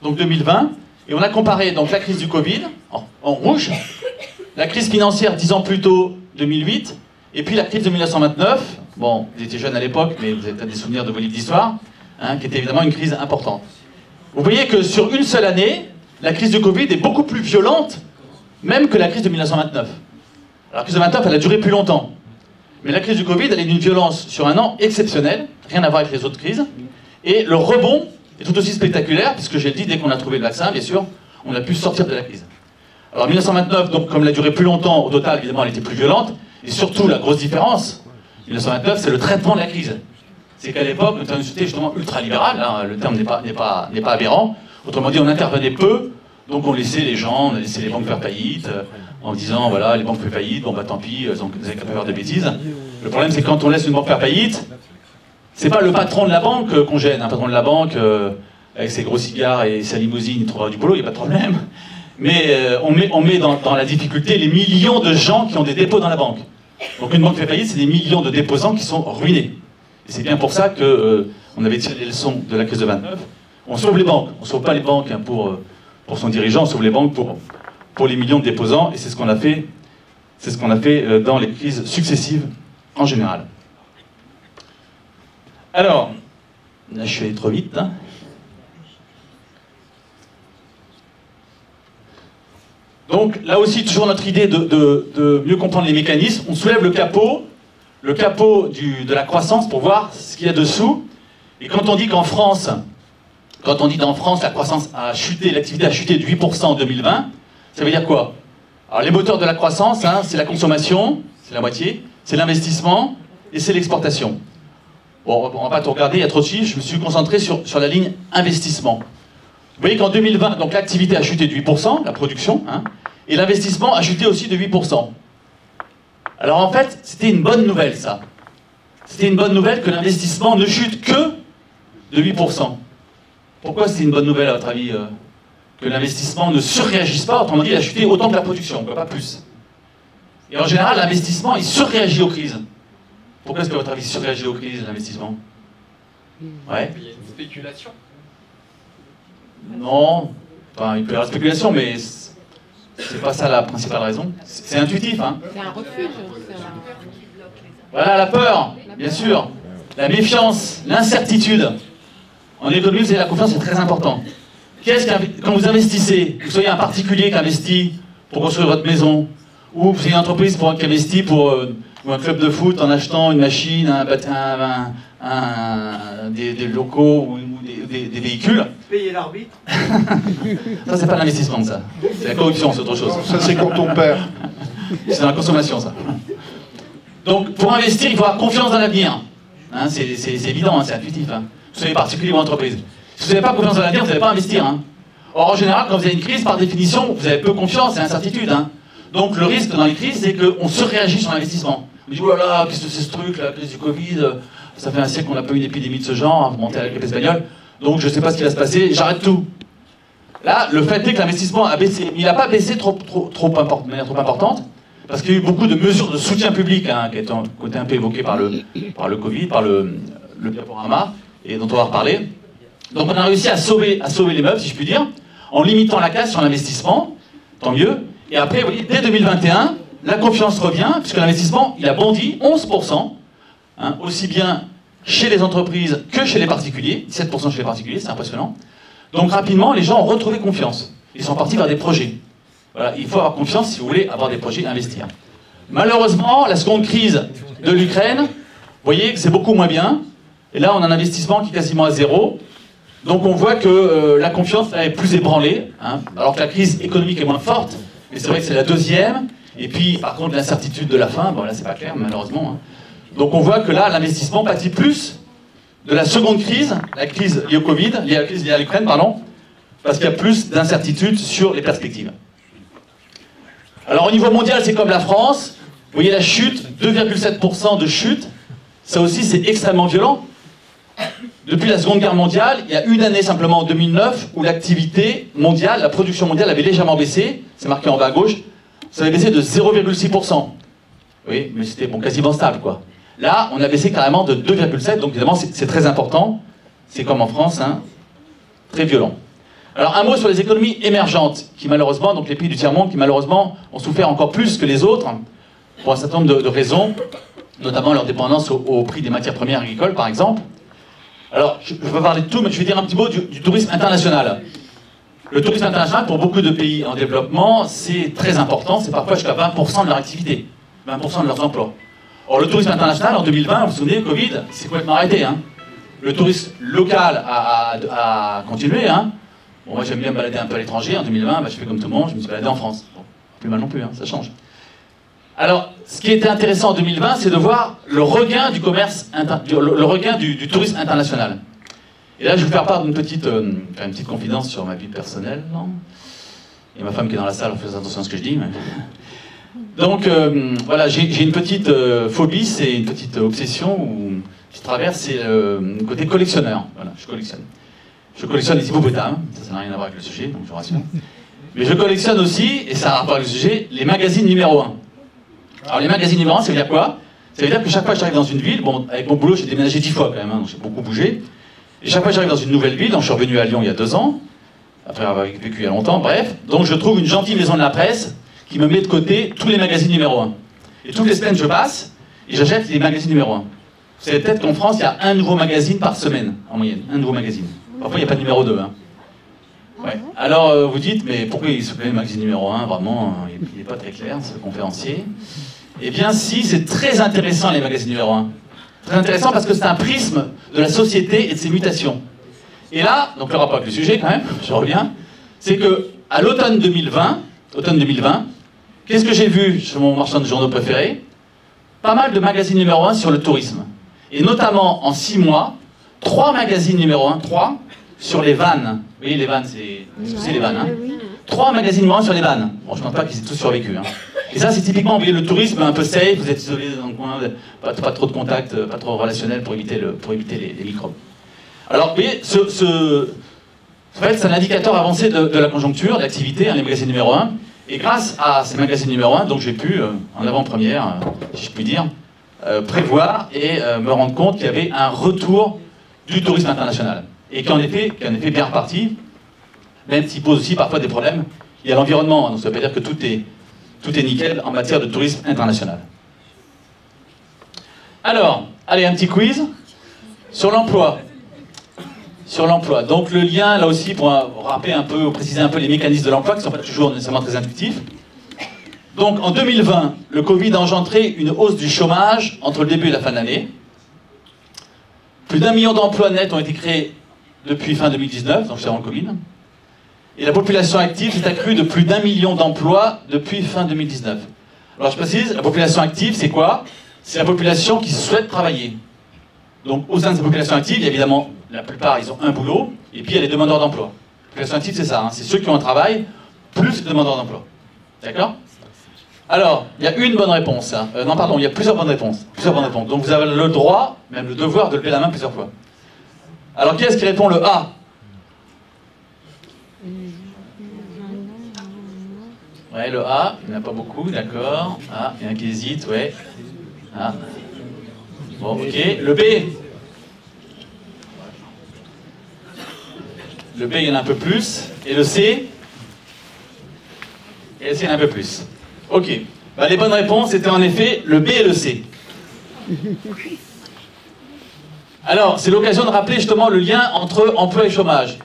donc 2020. Et on a comparé donc la crise du Covid, en rouge, la crise financière 10 ans plus tôt, 2008, et puis la crise de 1929. Bon, vous étiez jeune à l'époque, mais vous avez peut-être des souvenirs de vos livres d'histoire, hein, qui était évidemment une crise importante. Vous voyez que sur une seule année, la crise du Covid est beaucoup plus violente même que la crise de 1929. Alors la crise de 1929, elle a duré plus longtemps. Mais la crise du Covid, elle est d'une violence sur un an exceptionnelle, rien à voir avec les autres crises. Et le rebond est tout aussi spectaculaire, puisque j'ai dit, dès qu'on a trouvé le vaccin, bien sûr, on a pu sortir de la crise. Alors 1929, donc comme elle a duré plus longtemps, au total, évidemment, elle était plus violente. Et surtout, la grosse différence, 1929, c'est le traitement de la crise. C'est qu'à l'époque, nous étions une société justement ultra-libérale, hein, le terme n'est pas aberrant. Autrement dit, on intervenait peu. Donc on laissait les gens, on a laissé les banques faire faillite, en disant voilà, les banques font faillite, bon bah tant pis, elles n'avaient qu'à pas faire de bêtises. Le problème c'est que quand on laisse une banque faire faillite, c'est pas le patron de la banque qu'on gêne. Un patron de la banque, avec ses gros cigares et sa limousine, il trouvera du boulot, il n'y a pas de problème. Mais on met dans la difficulté les millions de gens qui ont des dépôts dans la banque. Donc une banque fait faillite, c'est des millions de déposants qui sont ruinés. Et c'est bien pour ça qu'on avait tiré les leçons de la crise de 29. On sauve les banques, on ne sauve pas les banques hein, pour son dirigeant, on sauve les banques pour les millions de déposants, et c'est ce qu'on a fait, dans les crises successives en général. Alors, là je suis allé trop vite. Hein. Donc là aussi, toujours notre idée de mieux comprendre les mécanismes, on soulève le capot de la croissance pour voir ce qu'il y a dessous, et quand on dit qu'en France, la croissance a chuté, l'activité a chuté de 8% en 2020, ça veut dire quoi? Alors les moteurs de la croissance, hein, c'est la consommation, c'est la moitié, c'est l'investissement et c'est l'exportation. Bon, on va pas tout regarder, il y a trop de chiffres, je me suis concentré sur la ligne investissement. Vous voyez qu'en 2020, donc l'activité a chuté de 8%, la production, hein, et l'investissement a chuté aussi de 8%. Alors en fait, c'était une bonne nouvelle ça. C'était une bonne nouvelle que l'investissement ne chute que de 8%. Pourquoi c'est une bonne nouvelle à votre avis que l'investissement ne surréagisse pas, autrement dit il a chuté autant que la production, pas plus. Et en général l'investissement il surréagit aux crises. Pourquoi est-ce que votre avis il surréagit aux crises l'investissement? Ouais. Il y a une spéculation. Non, enfin il peut y avoir la spéculation mais c'est pas ça la principale raison. C'est intuitif hein. C'est un refuge. Voilà, la peur, bien sûr. La méfiance, l'incertitude. En économie, vous savez, la confiance est très important. Quand vous investissez, que vous soyez un particulier qui investit pour construire votre maison, ou vous soyez une entreprise qui investit pour ou un club de foot en achetant une machine, des locaux ou des véhicules. Payer l'arbitre. Ça, c'est pas l'investissement, ça. C'est la corruption, c'est autre chose. Ça, c'est quand on perd. C'est la consommation, ça. Donc, pour investir, il faut avoir confiance dans l'avenir. Hein, c'est évident, hein, c'est intuitif. Hein. Vous soyez particulier ou entreprise. Si vous n'avez pas confiance dans l'avenir, vous n'allez pas investir. Hein. Or, en général, quand vous avez une crise, par définition, vous avez peu confiance et incertitude. Hein. Donc, le risque dans les crises, c'est qu'on surréagit sur l'investissement. On dit, oh là là, qu'est-ce que c'est ce truc, la crise du Covid, ça fait un siècle qu'on n'a pas eu une épidémie de ce genre, remonter à la grippe espagnole, donc je ne sais pas ce qui va se passer, j'arrête tout. Là, le fait est que l'investissement a baissé, mais il n'a pas baissé de manière trop importante, parce qu'il y a eu beaucoup de mesures de soutien public, hein, qui ont été un peu évoquées par le Covid, par le diaporama, et dont on va reparler. Donc on a réussi à sauver les meubles, si je puis dire, en limitant la casse sur l'investissement, tant mieux. Et après, vous voyez, dès 2021, la confiance revient, puisque l'investissement, il a bondi 11%, hein, aussi bien chez les entreprises que chez les particuliers, 17% chez les particuliers, c'est impressionnant. Donc rapidement, les gens ont retrouvé confiance. Ils sont partis vers des projets. Voilà, il faut avoir confiance si vous voulez avoir des projets et investir. Malheureusement, la seconde crise de l'Ukraine, vous voyez que c'est beaucoup moins bien. Et là, on a un investissement qui est quasiment à zéro. Donc on voit que la confiance est plus ébranlée, hein, alors que la crise économique est moins forte. Mais c'est vrai que c'est la deuxième. Et puis, par contre, l'incertitude de la fin, bon là, c'est pas clair, malheureusement. Hein. Donc on voit que là, l'investissement pâtit plus de la seconde crise, la crise liée au Covid, la crise liée à l'Ukraine, pardon, parce qu'il y a plus d'incertitudes sur les perspectives. Alors au niveau mondial, c'est comme la France. Vous voyez la chute, 2,7% de chute. Ça aussi, c'est extrêmement violent. Depuis la Seconde Guerre mondiale, il y a une année simplement en 2009 où l'activité mondiale, la production mondiale avait légèrement baissé. C'est marqué en bas à gauche. Ça avait baissé de 0,6%. Oui, mais c'était bon, quasiment stable, quoi. Là, on a baissé carrément de 2,7%, donc évidemment, c'est très important. C'est comme en France, hein, très violent. Alors, un mot sur les économies émergentes, qui malheureusement, donc les pays du tiers-monde, qui malheureusement ont souffert encore plus que les autres, pour un certain nombre de raisons, notamment leur dépendance au prix des matières premières agricoles, par exemple. Alors, je ne vais pas parler de tout, mais je vais dire un petit mot du tourisme international. Le tourisme international, pour beaucoup de pays en développement, c'est très important, c'est parfois jusqu'à 20% de leur activité, 20% de leurs emplois. Or, le tourisme international, en 2020, vous vous souvenez, Covid, c'est complètement arrêté. Hein. Le tourisme local a continué. Hein. Bon, moi, j'aime bien me balader un peu à l'étranger. En 2020, je fais comme tout le monde, je me suis baladé en France. Bon, plus mal non plus, hein, ça change. Alors, ce qui était intéressant en 2020, c'est de voir le regain du commerce, le regain du tourisme international. Et là, je vais vous faire part d'une petite confidence sur ma vie personnelle. Non, et ma femme qui est dans la salle, faites attention à ce que je dis. Mais... Donc, voilà, j'ai une petite phobie, c'est une petite obsession qui traverse, c'est le côté collectionneur. Voilà, je collectionne. Je collectionne les hippopotames, ça n'a rien à voir avec le sujet, donc je vous rassure. Mais je collectionne aussi, et ça a un rapport avec le sujet, les magazines numéro 1. Alors, les magazines numéro 1, ça veut dire quoi? Ça veut dire que chaque fois que j'arrive dans une ville, bon, avec mon boulot, j'ai déménagé 10 fois quand même, hein, donc j'ai beaucoup bougé. Et chaque fois que j'arrive dans une nouvelle ville, donc je suis revenu à Lyon il y a 2 ans, après avoir vécu il y a longtemps, bref, donc je trouve une gentille maison de la presse qui me met de côté tous les magazines numéro 1. Et toutes les semaines, je passe et j'achète les magazines numéro 1. Vous savez peut-être qu'en France, il y a un nouveau magazine par semaine, en moyenne, un nouveau magazine. Parfois, il n'y a pas de numéro 2. Hein. Ouais. Alors, vous dites, mais pourquoi il se plaît le magazine numéro 1? Vraiment, il n'est pas très clair, ce conférencier. Eh bien, si, c'est très intéressant, les magazines numéro 1. Très intéressant parce que c'est un prisme de la société et de ses mutations. Et là, donc le rapport avec le sujet quand même, je reviens, c'est que à l'automne 2020, qu'est-ce que j'ai vu sur mon marchand de journaux préféré? Pas mal de magazines numéro 1 sur le tourisme. Et notamment en 6 mois, 3 magazines numéro 1, 3 sur les vannes. Vous voyez les vannes, c'est les vannes, hein? 3 magazines numéro 1 sur les vannes. Bon, je ne pense pas qu'ils aient tous survécu. Hein. Et ça, c'est typiquement, vous voyez, le tourisme un peu safe, vous êtes isolé dans le coin, pas trop de contact, pas trop relationnel pour éviter les microbes. Alors, vous voyez, en fait, c'est un indicateur avancé de la conjoncture, de l'activité, hein, les magazines numéro 1. Et grâce à ces magazines numéro 1, donc j'ai pu, en avant-première, si je puis dire, prévoir et me rendre compte qu'il y avait un retour du tourisme international. Et qu'en effet bien reparti, même s'il pose aussi parfois des problèmes. Il y a l'environnement, hein, donc ça veut pas dire que tout est nickel en matière de tourisme international. Alors, allez, un petit quiz sur l'emploi. Sur l'emploi. Donc le lien, là aussi, pour rappeler un peu, préciser un peu les mécanismes de l'emploi, qui ne sont pas toujours nécessairement très intuitifs. Donc en 2020, le Covid a engendré une hausse du chômage entre le début et la fin de l'année. Plus d'1 million d'emplois nets ont été créés depuis fin 2019, donc c'est avant le Covid. Et la population active s'est accrue de plus d'1 million d'emplois depuis fin 2019. Alors je précise, la population active, c'est quoi? C'est la population qui souhaite travailler. Donc au sein de cette population active, il y a évidemment, la plupart, ils ont un boulot, et puis il y a les demandeurs d'emploi. La population active, c'est ça, hein, c'est ceux qui ont un travail, plus les demandeurs d'emploi. D'accord? Alors, il y a une bonne réponse. Hein. Non, pardon, il y a plusieurs bonnes réponses. Plusieurs bonnes réponses. Donc vous avez le droit, même le devoir, de lever la main plusieurs fois. Alors, qui est-ce qui répond le A? Ouais, le A, il n'y en a pas beaucoup, d'accord. Ah, il y en a qui hésite, ouais. Ah. Bon, ok. Le B? Le B, il y en a un peu plus. Et le C? Et le C, il y en a un peu plus. Ok. Bah, les bonnes réponses étaient en effet le B et le C. Alors, c'est l'occasion de rappeler justement le lien entre emploi et chômage.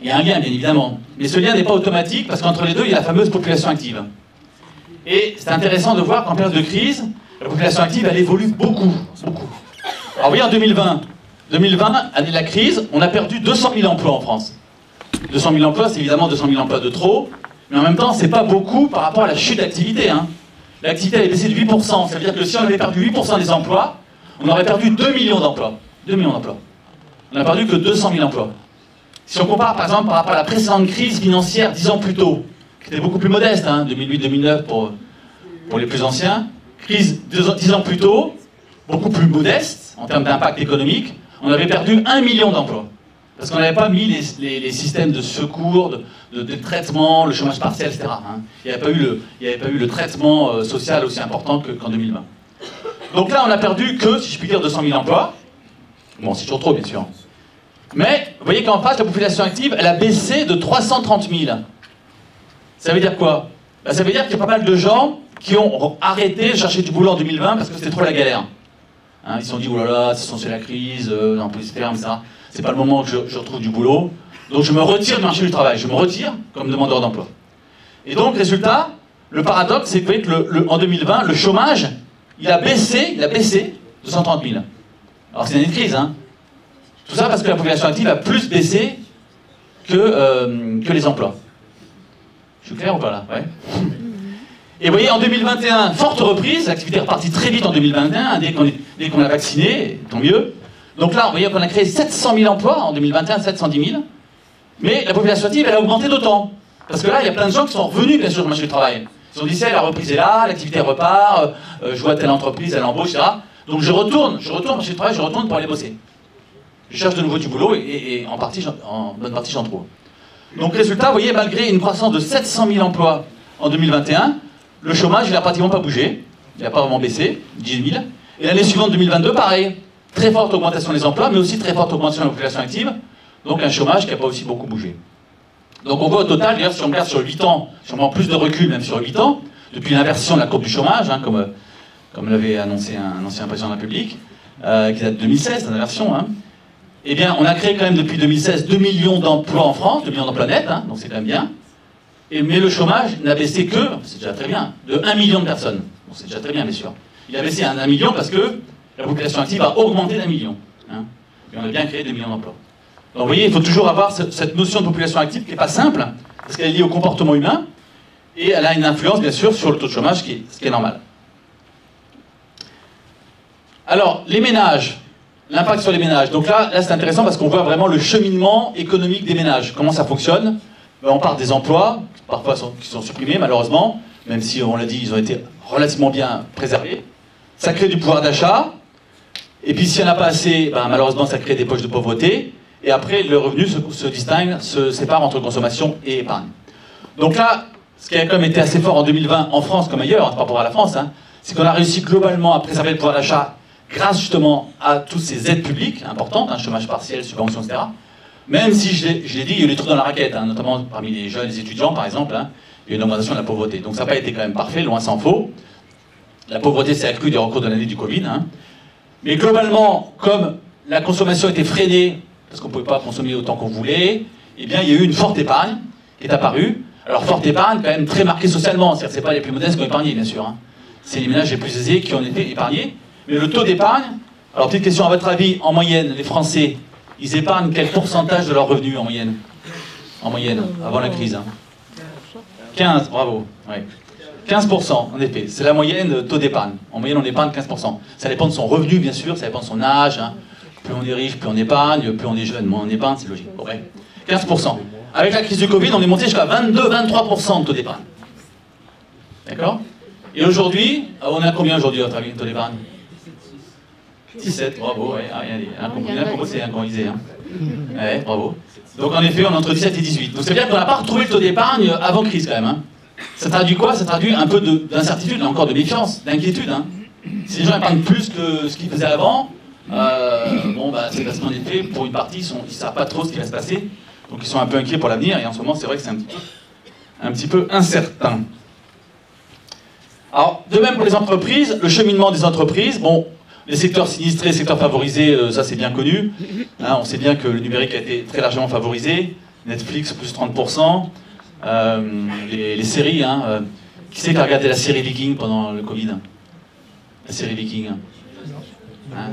Il y a un lien, bien évidemment. Mais ce lien n'est pas automatique parce qu'entre les deux, il y a la fameuse population active. Et c'est intéressant de voir qu'en période de crise, la population active, elle évolue beaucoup. Beaucoup. Alors, vous voyez, en 2020, année de la crise, on a perdu 200 000 emplois en France. 200 000 emplois, c'est évidemment 200 000 emplois de trop. Mais en même temps, c'est pas beaucoup par rapport à la chute d'activité. Hein. L'activité elle est baissée de 8%. Ça veut dire que si on avait perdu 8% des emplois, on aurait perdu 2 millions d'emplois. 2 millions d'emplois. On n'a perdu que 200 000 emplois. Si on compare par exemple par rapport à la précédente crise financière 10 ans plus tôt, qui était beaucoup plus modeste, hein, 2008-2009 pour les plus anciens, crise 10 ans plus tôt, beaucoup plus modeste en termes d'impact économique, on avait perdu 1 million d'emplois. Parce qu'on n'avait pas mis les systèmes de secours, de traitement, le chômage partiel, etc. Hein. Il n'y avait pas eu le traitement social aussi important qu'en 2020. Donc là, on a perdu que, si je puis dire, 200 000 emplois. Bon, c'est toujours trop, bien sûr. Mais, vous voyez qu'en face, la population active, elle a baissé de 330 000. Ça veut dire quoi? Ben, ça veut dire qu'il y a pas mal de gens qui ont arrêté de chercher du boulot en 2020 parce que c'était trop la galère. Hein, ils se sont dit, oh là là, c'est la crise, en plus ferme, ça. C'est pas le moment que je retrouve du boulot. Donc je me retire du marché du travail. Je me retire comme demandeur d'emploi. Et donc, résultat, le paradoxe, c'est que en 2020, le chômage, il a baissé de 130 000. Alors c'est une année de crise, hein. Tout ça parce que la population active a plus baissé que les emplois. Je suis clair ou pas là? Ouais. Et vous voyez, en 2021, forte reprise, l'activité est repartie très vite en 2021, dès qu'on a vacciné, tant mieux. Donc là, vous voyez qu'on a créé 700 000 emplois en 2021, 710 000. Mais la population active, elle a augmenté d'autant. Parce que là, il y a plein de gens qui sont revenus, bien sûr, sur le marché du travail. Ils ont dit, la reprise est là, l'activité repart, je vois telle entreprise, elle embauche, etc. Donc je retourne au marché du travail, je retourne pour aller bosser. Je cherche de nouveau du boulot et en bonne partie, j'en trouve. Donc résultat, vous voyez, malgré une croissance de 700 000 emplois en 2021, le chômage, il n'a pratiquement pas bougé. Il n'a pas vraiment baissé, 10 000. Et l'année suivante, 2022, pareil. Très forte augmentation des emplois, mais aussi très forte augmentation de la population active. Donc un chômage qui n'a pas aussi beaucoup bougé. Donc on voit au total, d'ailleurs, si on regarde sur 8 ans, sûrement plus de recul même sur 8 ans, depuis l'inversion de la courbe du chômage, hein, comme l'avait annoncé un ancien président de la République, qui date de 2016, c'est l'inversion, hein. Eh bien, on a créé quand même depuis 2016 2 millions d'emplois en France, 2 millions d'emplois nets, hein, donc c'est quand même bien. Mais le chômage n'a baissé que, c'est déjà très bien, de 1 million de personnes. Donc c'est déjà très bien, bien sûr. Il a baissé à 1 million parce que la population active a augmenté d'1 million. Hein, et on a bien créé 2 millions d'emplois. Donc vous voyez, il faut toujours avoir cette notion de population active qui n'est pas simple, parce qu'elle est liée au comportement humain, et elle a une influence, bien sûr, sur le taux de chômage, ce qui est normal. Alors, les ménages. L'impact sur les ménages. Donc là c'est intéressant parce qu'on voit vraiment le cheminement économique des ménages. Comment ça fonctionne? On part des emplois, parfois qui sont supprimés malheureusement, même si on l'a dit, ils ont été relativement bien préservés. Ça crée du pouvoir d'achat. Et puis s'il n'y en a pas assez, malheureusement ça crée des poches de pauvreté. Et après le revenu se distingue, se sépare entre consommation et épargne. Donc là, ce qui a quand même été assez fort en 2020 en France comme ailleurs, par rapport à la France, hein, c'est qu'on a réussi globalement à préserver le pouvoir d'achat grâce justement à toutes ces aides publiques importantes, hein, chômage partiel, subventions, etc. Même si, je l'ai dit, il y a eu des trous dans la raquette, hein, notamment parmi les jeunes, les étudiants par exemple, hein, il y a eu une augmentation de la pauvreté. Donc ça n'a pas été quand même parfait, loin s'en faut. La pauvreté s'est accrue durant le cours de l'année du Covid. Hein. Mais globalement, comme la consommation était freinée, parce qu'on ne pouvait pas consommer autant qu'on voulait, eh bien, il y a eu une forte épargne qui est apparue. Alors, forte épargne, quand même très marquée socialement. C'est-à-dire que ce n'est pas les plus modestes qui ont épargné, bien sûr. Hein. C'est les ménages les plus aisés qui ont été épargnés. Mais le taux d'épargne, alors petite question, à votre avis, en moyenne, les Français, ils épargnent quel pourcentage de leurs revenus en moyenne? En moyenne, avant la crise. Hein. 15, bravo. Ouais. 15%, en effet. C'est la moyenne taux d'épargne. En moyenne, on épargne 15%. Ça dépend de son revenu, bien sûr, ça dépend de son âge. Hein. Plus on est riche, plus on épargne, plus on est jeune, moins on épargne, c'est logique. Ouais. 15%. Avec la crise du Covid, on est monté jusqu'à 22-23% de taux d'épargne. D'accord? Et aujourd'hui, on est à combien aujourd'hui, à votre avis, taux d'épargne? 17, bravo, ouais. Bien compris, c'est inconisé. Hein. Ouais, bravo. Donc en effet, on est entre 17 et 18. Donc c'est bien qu'on n'a pas retrouvé le taux d'épargne avant crise quand même. Hein. Ça traduit quoi? Ça traduit un peu d'incertitude, là encore, de méfiance, d'inquiétude. Hein. Si les gens épargnent plus que ce qu'ils faisaient avant, bon, bah, c'est parce qu'en effet, pour une partie, ils ne savent pas trop ce qui va se passer. Donc ils sont un peu inquiets pour l'avenir. Et en ce moment, c'est vrai que c'est un petit peu incertain. Alors, de même pour les entreprises, le cheminement des entreprises, bon, les secteurs sinistrés, les secteurs favorisés, ça c'est bien connu. Hein, on sait bien que le numérique a été très largement favorisé. Netflix, plus 30%. Les séries, hein, qui c'est qui a regardé la série Viking pendant le Covid? La série Viking. Hein?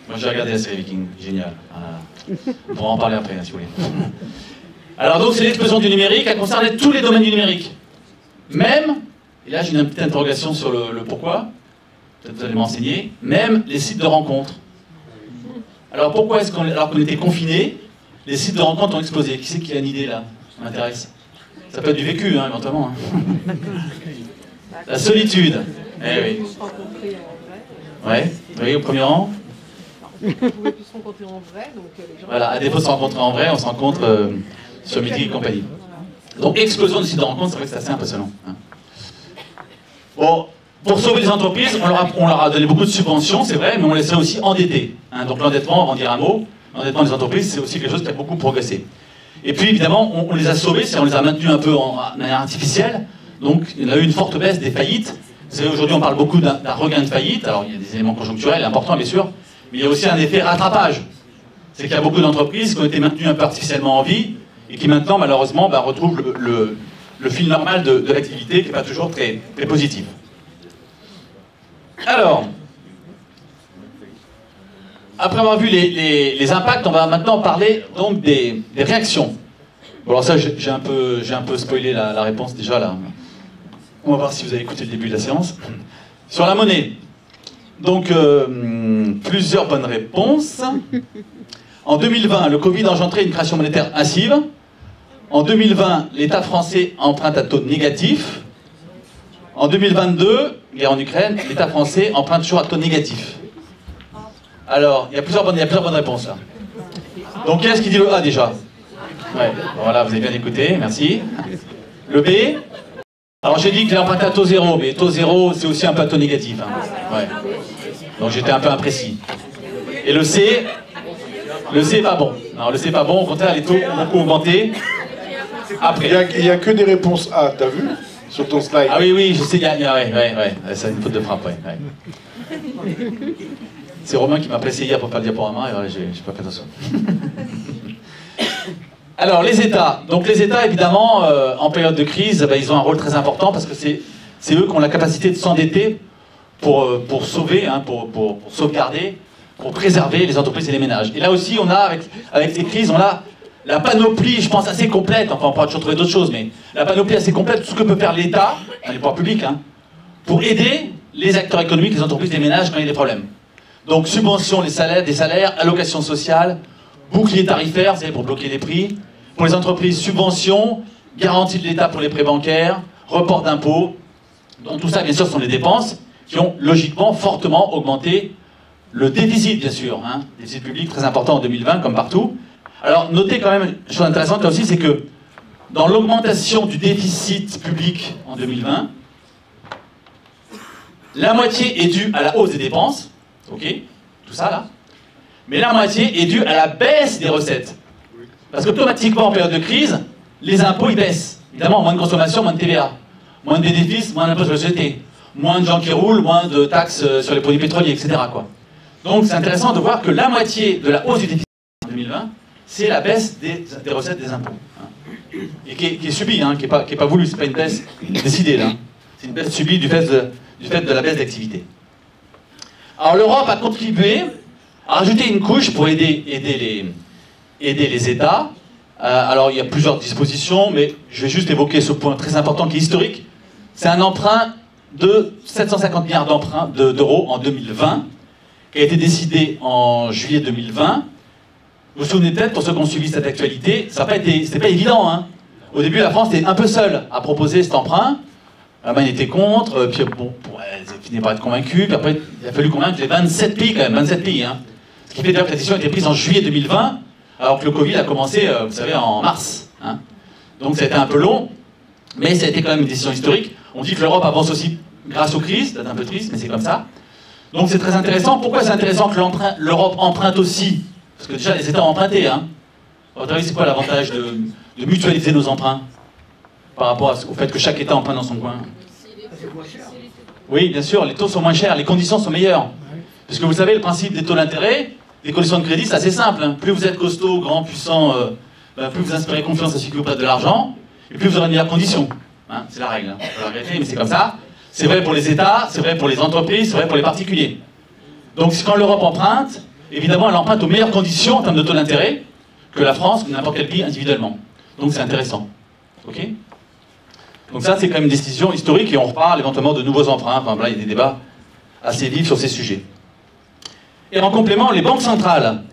Moi j'ai regardé la série Viking, génial. On pourra en parler après, hein, si vous voulez. Alors donc c'est l'explosion du numérique, elle concernait tous les domaines du numérique. Même, et là j'ai une petite interrogation sur le pourquoi, peut-être vous allez m'enseigner, même les sites de rencontres. Alors pourquoi est-ce alors qu'on était confinés, les sites de rencontres ont explosé? Qui c'est qui a une idée là? Ça m'intéresse. Ça peut être du vécu, hein, éventuellement. Hein. La solitude. Eh oui. Ouais, oui, au premier rang. On pouvait plus se rencontrer en vrai, donc les gens... Voilà, à défaut de se rencontrer en vrai, on se rencontre sur Meeting et compagnie. Donc explosion de sites de rencontres, c'est vrai que c'est assez impressionnant. Hein. Bon, pour sauver les entreprises, on leur a donné beaucoup de subventions, c'est vrai, mais on les a aussi endettés. Hein. Donc l'endettement, on va en dire un mot, l'endettement des entreprises, c'est aussi quelque chose qui a beaucoup progressé. Et puis évidemment, on les a sauvés, on les a maintenus un peu en manière artificielle, donc il y a eu une forte baisse des faillites. Vous savez, aujourd'hui on parle beaucoup d'un regain de faillite, alors il y a des éléments conjoncturels importants bien sûr, mais il y a aussi un effet rattrapage. C'est qu'il y a beaucoup d'entreprises qui ont été maintenues un peu artificiellement en vie, et qui maintenant malheureusement retrouvent le fil normal de l'activité, qui n'est pas toujours très positif. Alors, après avoir vu les impacts, on va maintenant parler donc des réactions. Bon, alors ça, j'ai un peu spoilé la réponse déjà là. On va voir si vous avez écouté le début de la séance. Sur la monnaie, donc plusieurs bonnes réponses. En 2020, le Covid a engendré une création monétaire massive. En 2020, l'État français emprunte à taux négatif. En 2022, guerre en Ukraine, l'État français emprunte toujours à taux négatif. Alors, il y a plusieurs bonnes réponses là. Donc, qui est-ce qui dit le A déjà? Ouais, voilà, vous avez bien écouté, merci. Le B? Alors, j'ai dit qu'il empruntait à taux zéro, mais taux zéro, c'est aussi un peu à taux négatif. Hein. Ouais. Donc, j'étais un peu imprécis. Et le C? Le C est pas bon. Non, le C est pas bon, au contraire, les taux ont beaucoup augmenté. Après. Il n'y a que des réponses A, t'as vu? Sur ton slide. Ah oui, je sais, ouais. C'est une faute de frappe, ouais. C'est Romain qui m'a pressé hier pour faire le diaporama, et voilà, j'ai pas fait attention. Alors, les États. Donc les États, évidemment, en période de crise, ils ont un rôle très important, parce que c'est eux qui ont la capacité de s'endetter pour sauver, hein, pour sauvegarder, pour préserver les entreprises et les ménages. Et là aussi, on a, avec les crises, on a la panoplie, je pense, assez complète, enfin on pourra toujours trouver d'autres choses, mais la panoplie assez complète, tout ce que peut faire l'État, les pouvoirs publics, hein, pour aider les acteurs économiques, les entreprises, les ménages quand il y a des problèmes. Donc subventions des salaires, allocations sociales, bouclier tarifaire, vous savez, pour bloquer les prix. Pour les entreprises, subventions, garantie de l'État pour les prêts bancaires, report d'impôts. Donc tout ça, bien sûr, sont des dépenses qui ont logiquement fortement augmenté le déficit, bien sûr. Hein, déficit public très important en 2020, comme partout. Alors, notez quand même une chose intéressante là aussi, c'est que dans l'augmentation du déficit public en 2020, la moitié est due à la hausse des dépenses, ok, tout ça là, mais la moitié est due à la baisse des recettes. Parce qu'automatiquement, en période de crise, les impôts ils baissent. Évidemment, moins de consommation, moins de TVA, moins de bénéfices, moins d'impôts sur la société, moins de gens qui roulent, moins de taxes sur les produits pétroliers, etc., quoi. Donc c'est intéressant de voir que la moitié de la hausse du déficit en 2020, c'est la baisse des recettes des impôts. Hein. Et qui est subie, hein, qui n'est pas voulue, c'est pas une baisse décidée, là. C'est une baisse subie du fait de la baisse d'activité. Alors l'Europe a contribué à rajouter une couche pour aider les États. Alors il y a plusieurs dispositions, mais je vais juste évoquer ce point très important qui est historique. C'est un emprunt de 750 milliards d'euros en 2020, qui a été décidé en juillet 2020. Vous vous souvenez peut-être, pour ceux qui ont suivi cette actualité, c'était pas évident. Hein. Au début, la France était un peu seule à proposer cet emprunt. L'Allemagne était contre, puis bon, elle finit par être convaincue, puis après, il a fallu convaincre les 27 pays quand même, 27 pays. Hein. Ce qui fait d'ailleurs que la décision a été prise en juillet 2020, alors que le Covid a commencé, vous savez, en mars. Hein. Donc ça a été un peu long, mais ça a été quand même une décision historique. On dit que l'Europe avance aussi grâce aux crises, c'est un peu triste, mais c'est comme ça. Donc c'est très intéressant. Pourquoi c'est intéressant que l'Europe emprunte aussi? Parce que déjà, les États ont emprunté. Hein. À votre avis, c'est quoi l'avantage de mutualiser nos emprunts par rapport au fait que chaque État emprunte dans son coin? C'est moins cher. Oui, bien sûr, les taux sont moins chers, les conditions sont meilleures. Parce que vous savez, le principe des taux d'intérêt, des conditions de crédit, c'est assez simple. Hein. Plus vous êtes costaud, grand, puissant, plus vous inspirez confiance à ceux qui vous prêtent de l'argent, et plus vous aurez de meilleures conditions. Hein, c'est la règle. Hein. Faut la regretter, mais c'est comme ça. C'est vrai pour les États, c'est vrai pour les entreprises, c'est vrai pour les particuliers. Donc quand l'Europe emprunte, évidemment, elle emprunte aux meilleures conditions en termes de taux d'intérêt que la France ou n'importe quel pays individuellement. Donc c'est intéressant. Ok? Donc ça, c'est quand même une décision historique et on reparle éventuellement de nouveaux emprunts. Enfin, là, il y a des débats assez vifs sur ces sujets. Et en complément, les banques centrales.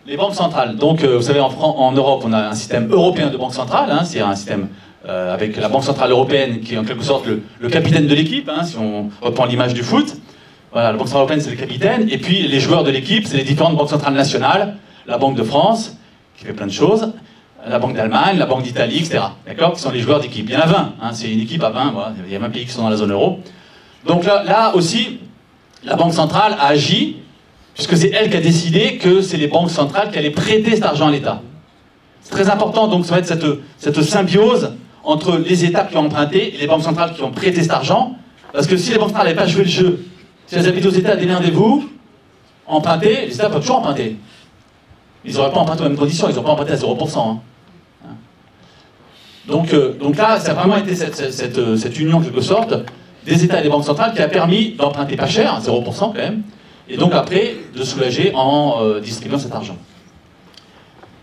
Les banques centrales. Donc, vous savez, en Europe, on a un système européen de banque centrale. Hein, c'est un système avec la Banque centrale européenne qui est en quelque sorte le capitaine de l'équipe, hein, si on reprend l'image du foot. Voilà, la Banque centrale européenne, c'est le capitaine. Et puis, les joueurs de l'équipe, c'est les différentes banques centrales nationales. La Banque de France, qui fait plein de choses. La Banque d'Allemagne, la Banque d'Italie, etc. D'accord, qui sont les joueurs d'équipe. Il y en a 20. Hein, c'est une équipe à 20. Voilà, il y a 20 pays qui sont dans la zone euro. Donc là aussi, la Banque centrale a agi, puisque c'est elle qui a décidé que c'est les banques centrales qui allaient prêter cet argent à l'État. C'est très important, donc, ça va être cette symbiose entre les États qui ont emprunté et les banques centrales qui ont prêté cet argent. Parce que si les banques centrales n'avaient pas joué le jeu, si elles avaient dit aux États, démerdez-vous, empruntez, les États peuvent toujours emprunter. Ils n'auraient pas emprunté aux mêmes conditions, ils n'auraient pas emprunté à 0%. Hein. Donc là, ça a vraiment été cette union, en quelque sorte, des États et des banques centrales qui a permis d'emprunter pas cher, 0% quand même, et donc après de soulager en distribuant cet argent.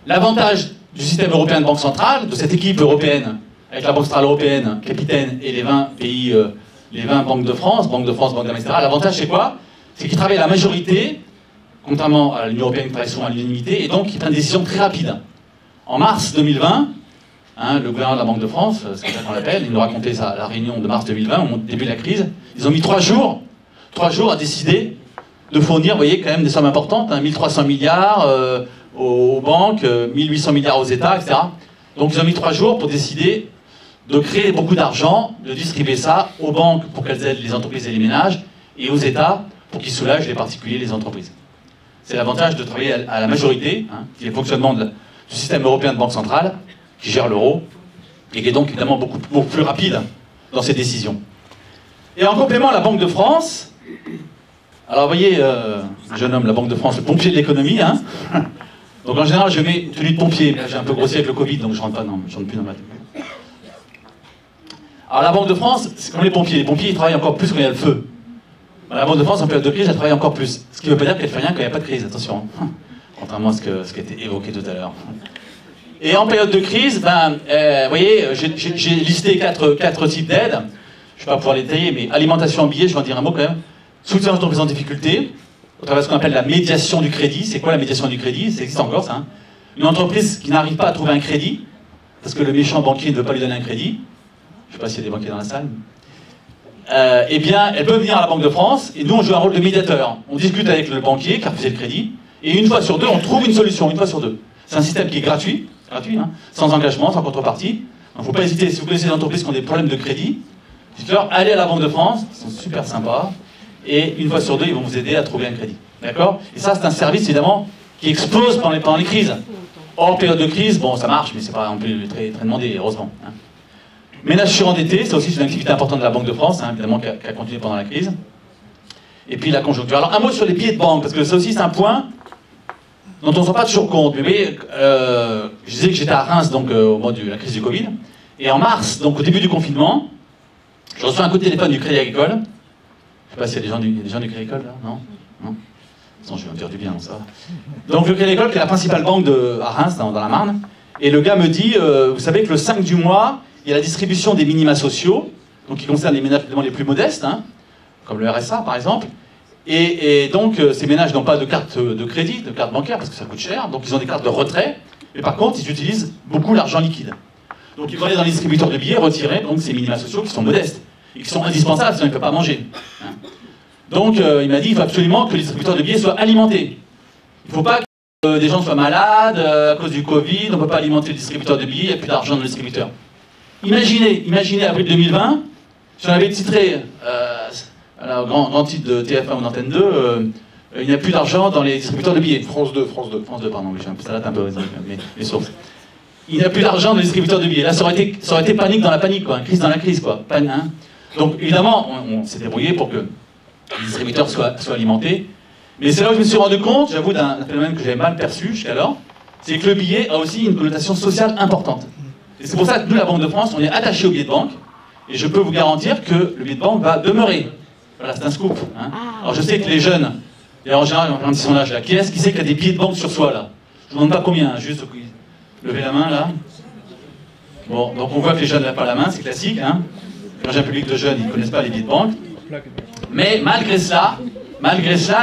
L'avantage du système européen de banque centrale, de cette équipe européenne, avec la Banque centrale européenne, capitaine, et les 20 pays, les 20 banques de France, Banque d'Allemagne, etc., l'avantage c'est quoi? C'est qu'ils travaillent à la majorité, contrairement à l'Union européenne qui travaille souvent à l'unanimité, et donc ils prennent des décisions très rapides. En mars 2020, hein, le gouverneur de la Banque de France, c'est comme ça qu'on l'appelle, il nous racontait ça à la réunion de mars 2020, au début de la crise, ils ont mis 3 jours à décider de fournir, vous voyez, quand même des sommes importantes, hein, 1300 milliards aux banques, 1800 milliards aux États, etc. Donc ils ont mis 3 jours pour décider de créer beaucoup d'argent, de distribuer ça aux banques pour qu'elles aident les entreprises et les ménages, et aux États pour qu'ils soulagent les particuliers et les entreprises. C'est l'avantage de travailler à la majorité, hein, qui est le fonctionnement du système européen de banque centrale, qui gère l'euro, et qui est donc évidemment beaucoup plus rapide dans ses décisions. Et en complément, la Banque de France, alors vous voyez, le jeune homme, la Banque de France, le pompier de l'économie, hein. Donc en général, je mets une tenue de pompier, mais là j'ai un peu grossi avec le Covid, donc je rentre plus dans ma tenue. Alors la Banque de France, c'est comme les pompiers ils travaillent encore plus quand il y a le feu. La Banque de France, en période de crise, elle travaille encore plus. Ce qui ne veut pas dire qu'elle fait rien quand il n'y a pas de crise, attention. Contrairement à ce qui a été évoqué tout à l'heure. Et en période de crise, vous voyez, j'ai listé quatre types d'aides. Je ne vais pas pouvoir les détailler, mais alimentation en billets, je vais en dire un mot quand même. Soutien aux entreprises en difficulté, au travers de ce qu'on appelle la médiation du crédit. C'est quoi la médiation du crédit? Ça existe encore, ça. Hein. Une entreprise qui n'arrive pas à trouver un crédit, parce que le méchant banquier ne veut pas lui donner un crédit. Je ne sais pas s'il y a des banquiers dans la salle. Eh bien, elle peut venir à la Banque de France, et nous, on joue un rôle de médiateur. On discute avec le banquier qui a refusé le crédit, et une fois sur deux, on trouve une solution, une fois sur deux. C'est un système qui est gratuit hein, sans engagement, sans contrepartie. Il ne faut pas hésiter, si vous connaissez des entreprises qui ont des problèmes de crédit, dites-leur, allez à la Banque de France, ils sont super sympas, et une fois sur deux, ils vont vous aider à trouver un crédit. D'accord? Et ça, c'est un service, évidemment, qui explose pendant les crises. Hors période de crise, bon, ça marche, mais c'est pas non plus très demandé, heureusement. Hein. Ménages surendettés, c'est aussi une activité importante de la Banque de France, hein, évidemment, qui a continué pendant la crise. Et puis la conjoncture. Alors un mot sur les billets de banque, parce que ça aussi c'est un point dont on ne se rend pas toujours compte. Mais vous voyez, je disais que j'étais à Reims donc, au moment de la crise du Covid. Et en mars, donc au début du confinement, je reçois un coup de téléphone du Crédit Agricole. Je ne sais pas s'il y a des gens du Crédit Agricole là, non? Non. Sinon, je vais me dire du bien, ça va. Donc le Crédit Agricole, qui est la principale banque à Reims, dans la Marne. Et le gars me dit, vous savez que le 5 du mois, il y a la distribution des minima sociaux, donc qui concerne les ménages les plus modestes, hein, comme le RSA par exemple. Et donc ces ménages n'ont pas de carte de crédit, de carte bancaire, parce que ça coûte cher, donc ils ont des cartes de retrait. Mais par contre, ils utilisent beaucoup l'argent liquide. Donc ils vont aller dans les distributeurs de billets retirer donc, ces minima sociaux qui sont modestes et qui sont indispensables, sinon ils ne peuvent pas manger. Hein. Donc il m'a dit qu'il faut absolument que les distributeurs de billets soient alimentés. Il ne faut pas que des gens soient malades à cause du Covid, on ne peut pas alimenter le distributeur de billets, il n'y a plus d'argent dans le distributeur. Imaginez avril 2020, si on avait titré, alors, grand titre de TF1 ou d'Antenne 2, il n'y a plus d'argent dans les distributeurs de billets. France 2, Pardon, oui, ça date un peu mes sources. Il n'y a plus d'argent dans les distributeurs de billets. Là, ça aurait été panique dans la panique, quoi, crise dans la crise, quoi. Hein. Donc, évidemment, on s'est débrouillé pour que les distributeurs soient alimentés. Mais c'est là où je me suis rendu compte, j'avoue, d'un phénomène que j'avais mal perçu jusqu'alors, c'est que le billet a aussi une connotation sociale importante. Et c'est pour ça que nous, la Banque de France, on est attaché au billet de banque. Et je peux vous garantir que le billet de banque va demeurer. Voilà, c'est un scoop. Hein. Alors je sais que les jeunes, et en général, ils ont un petit sondage là. Qui est-ce qui sait qu'il y a des billets de banque sur soi là? Je ne vous demande pas combien, hein, juste levez la main là. Bon, donc on voit que les jeunes ne lèvent pas la main, c'est classique. Hein. Quand j'ai un public de jeunes, ils ne connaissent pas les billets de banque. Mais malgré cela,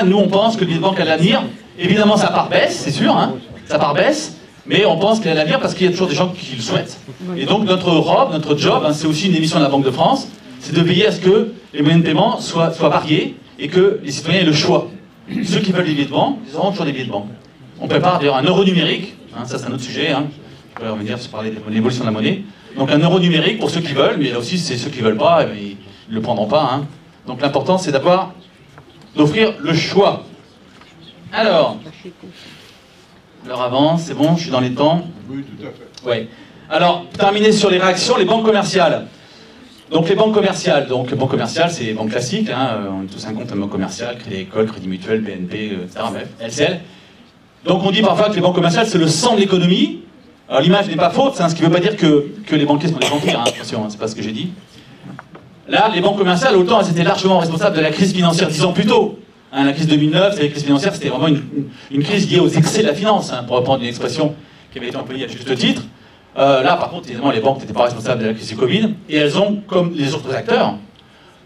nous on pense que le billet de banque a l'avenir. Évidemment, sa part baisse, c'est sûr, hein, sa part baisse. Mais on pense qu'il y a l'avenir parce qu'il y a toujours des gens qui le souhaitent. Et donc notre job, hein, c'est aussi une émission de la Banque de France, c'est de veiller à ce que les moyens de paiement soient variés et que les citoyens aient le choix. Ceux qui veulent des billets de banque, ils auront toujours des billets de banque. On prépare d'ailleurs un euro numérique, hein, ça c'est un autre sujet, hein, je pourrais revenir sur parler de l'évolution de la monnaie. Donc un euro numérique pour ceux qui veulent, mais là aussi c'est ceux qui ne veulent pas, ils ne le prendront pas. Hein. Donc l'important c'est d'offrir le choix. Alors... L'heure avance, c'est bon, je suis dans les temps. Oui, tout à fait. Ouais. Alors, terminer sur les réactions, les banques commerciales. Donc les banques commerciales, c'est les banques classiques, hein, on est tous un compte commercial, Crédit Agricole, Crédit Mutuel, BNP, etc., bref, LCL. Donc on dit parfois que les banques commerciales c'est le sang de l'économie. Alors l'image n'est pas faute, hein, ce qui ne veut pas dire que les banquiers sont des vampires, hein, attention, hein, c'est pas ce que j'ai dit. Là, les banques commerciales, autant elles étaient largement responsables de la crise financière 10 ans plus tôt. Hein, la crise 2009, la crise financière, c'était vraiment une crise liée aux excès de la finance, hein, pour reprendre une expression qui avait été employée à juste titre. Là, par contre, évidemment, les banques n'étaient pas responsables de la crise du Covid, et elles ont, comme les autres acteurs,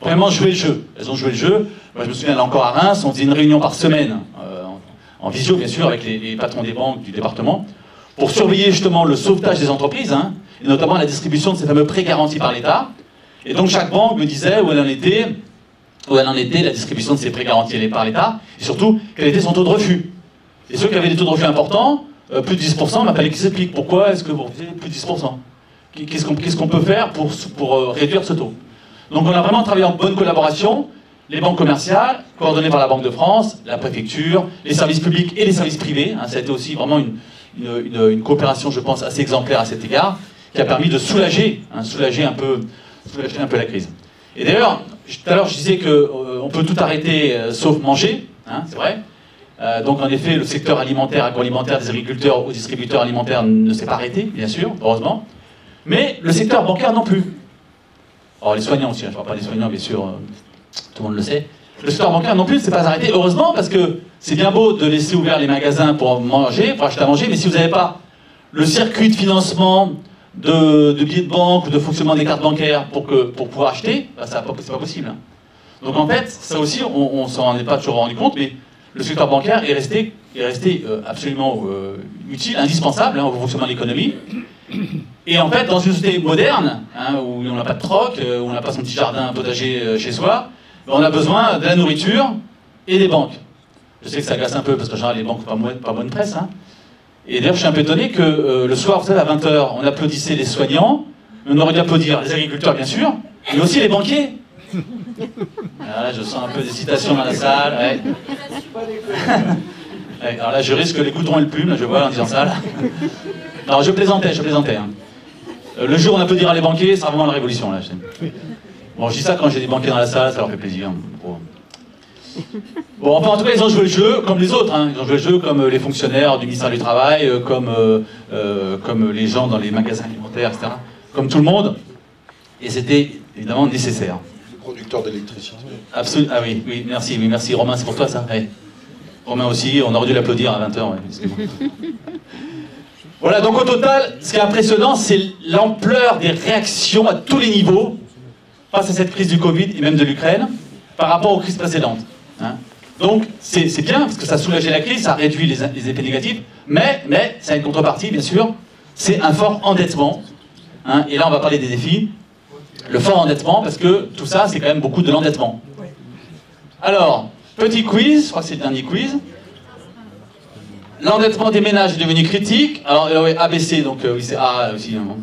vraiment joué le jeu. Elles ont joué le jeu. Moi, je me souviens, là encore à Reims, on faisait une réunion par semaine, en visio, bien sûr, avec les patrons des banques du département, pour surveiller justement le sauvetage des entreprises, hein, et notamment la distribution de ces fameux prêts garantis par l'État. Et donc, chaque banque me disait où elle en était, la distribution de ces prêts garantis par l'État, et surtout, quel était son taux de refus. Et ceux qui avaient des taux de refus importants, plus de 10%, il fallait qu'ils s'expliquent pourquoi est-ce que vous refusez plus de 10%. Qu'est-ce qu'on peut faire pour réduire ce taux. Donc on a vraiment travaillé en bonne collaboration, les banques commerciales, coordonnées par la Banque de France, la préfecture, les services publics et les services privés. Hein, ça a été aussi vraiment une coopération, je pense, assez exemplaire à cet égard, qui a permis de soulager un peu la crise. Et d'ailleurs, tout à l'heure je disais qu'on peut tout arrêter sauf manger, hein, c'est vrai. Donc en effet, le secteur alimentaire, agroalimentaire, des agriculteurs aux distributeurs alimentaires ne s'est pas arrêté, bien sûr, heureusement. Mais le secteur bancaire non plus. Alors les soignants aussi, hein, je ne parle pas des soignants, bien sûr, tout le monde le sait. Le secteur bancaire non plus ne s'est pas arrêté, heureusement, parce que c'est bien beau de laisser ouverts les magasins pour manger, pour acheter à manger, mais si vous n'avez pas le circuit de financement de billets de banque ou de fonctionnement des cartes bancaires pour pouvoir acheter, bah, c'est pas possible. Hein. Donc en fait, ça aussi, on ne s'en est pas toujours rendu compte, mais le secteur bancaire est resté absolument utile, indispensable hein, au fonctionnement de l'économie. Et en fait, dans une société moderne, hein, où on n'a pas de troc, où on n'a pas son petit jardin potager chez soi, on a besoin de la nourriture et des banques. Je sais que ça agace un peu, parce qu'en général, les banques n'ont pas bonne presse. Hein. Et d'ailleurs, je suis un peu étonné que le soir, vous savez, à 20h, on applaudissait les soignants, mais on aurait dû applaudir les agriculteurs, bien sûr, mais aussi les banquiers. Alors là, je sens un peu des citations dans la salle. Ouais. Ouais, alors là, je risque les goudrons et le plume, là, je vois en disant ça. Là. Non, je plaisantais. Hein. Le jour où on applaudira les banquiers, ça sera vraiment la révolution, là. Bon, je dis ça quand j'ai des banquiers dans la salle, ça leur fait plaisir. Bon, enfin, en tout cas, ils ont joué le jeu comme les autres. Hein. Ils ont joué le jeu comme les fonctionnaires du ministère du Travail, comme les gens dans les magasins alimentaires, etc. Comme tout le monde. Et c'était évidemment nécessaire. Les producteurs d'électricité. Absolument. Ah oui, oui, merci, oui, merci. Romain, c'est pour toi ça. Ouais. Romain aussi, on aurait dû l'applaudir à 20h. Ouais, voilà, donc au total, ce qui est impressionnant, c'est l'ampleur des réactions à tous les niveaux face à cette crise du Covid et même de l'Ukraine par rapport aux crises précédentes. Hein. Donc c'est bien, parce que ça a soulagé la crise, ça réduit les effets négatifs, mais ça a une contrepartie, bien sûr, c'est un fort endettement. Hein, et là, on va parler des défis. Le fort endettement, parce que tout ça, c'est quand même beaucoup de l'endettement. Alors, petit quiz, je crois que c'est le dernier quiz. L'endettement des ménages est devenu critique. Alors, oui, ABC, donc oui, c'est A aussi, hein,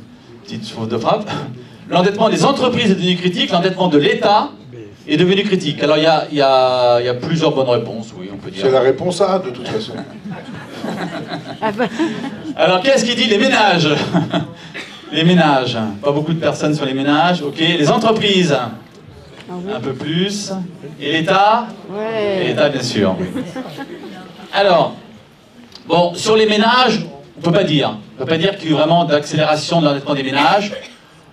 petite faute de frappe. L'endettement des entreprises est devenu critique, l'endettement de l'État est devenu critique. Alors, il y a plusieurs bonnes réponses, oui, on peut dire. C'est la réponse A, de toute façon. Alors, qu'est-ce qu'il dit les ménages? Les ménages, pas beaucoup de personnes sur les ménages, ok. Les entreprises, un peu plus. Et l'État? Ouais. L'État, bien sûr. Alors, bon, sur les ménages, on ne peut pas dire. On ne peut pas dire qu'il y a eu vraiment d'accélération de l'endettement des ménages.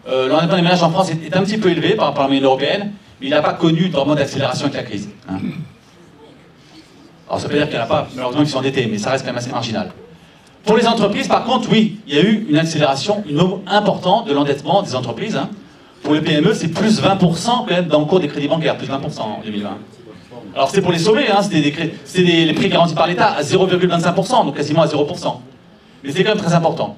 L'endettement des ménages en France est un petit peu élevé par rapport à la moyenne européenne, mais il n'a pas connu vraiment d'accélération avec la crise. Hein. Alors, ça veut dire qu'il n'y en a pas, malheureusement, qui sont endettés, mais ça reste quand même assez marginal. Pour les entreprises, par contre, oui, il y a eu une accélération, une hausse importante de l'endettement des entreprises. Hein. Pour les PME, c'est plus 20% quand même dans le cours des crédits bancaires, plus 20% en 2020. Alors c'est pour les sauver, hein, c'était les prix garantis par l'État à 0,25%, donc quasiment à 0%. Mais c'est quand même très important.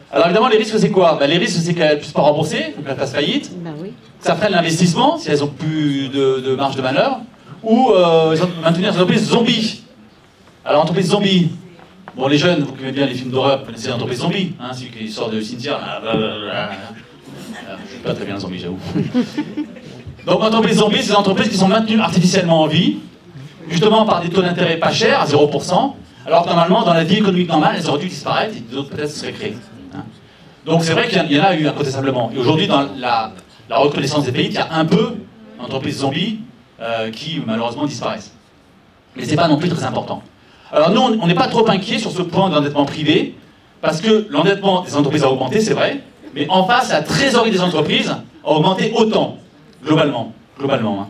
Alors évidemment, les risques, c'est quoi? Les risques, c'est qu'elles ne puissent pas rembourser, donc elles fassent faillite, Oui. que ça freine l'investissement, si elles n'ont plus de marge de manœuvre, ou maintenir les entreprises zombies. Alors, entreprises zombies. Bon, les jeunes, vous qui aimez bien les films d'horreur, vous connaissez l'entreprise zombie, hein, celui qui sort de cimetière. Je suis pas très bien zombie, j'avoue. Donc, entreprises zombies, c'est des entreprises qui sont maintenues artificiellement en vie, justement par des taux d'intérêt pas chers, à 0%, alors que normalement, dans la vie économique normale, elles auraient dû disparaître et d'autres peut-être seraient créées. Hein. Donc, c'est vrai qu'il y en a eu incontestablement. Et aujourd'hui, dans la reconnaissance des pays, il y a un peu d'entreprises zombies qui, malheureusement, disparaissent. Mais c'est pas non plus très important. Alors nous, on n'est pas trop inquiets sur ce point d'endettement privé, parce que l'endettement des entreprises a augmenté, c'est vrai, mais en face, la trésorerie des entreprises a augmenté autant, globalement. Hein.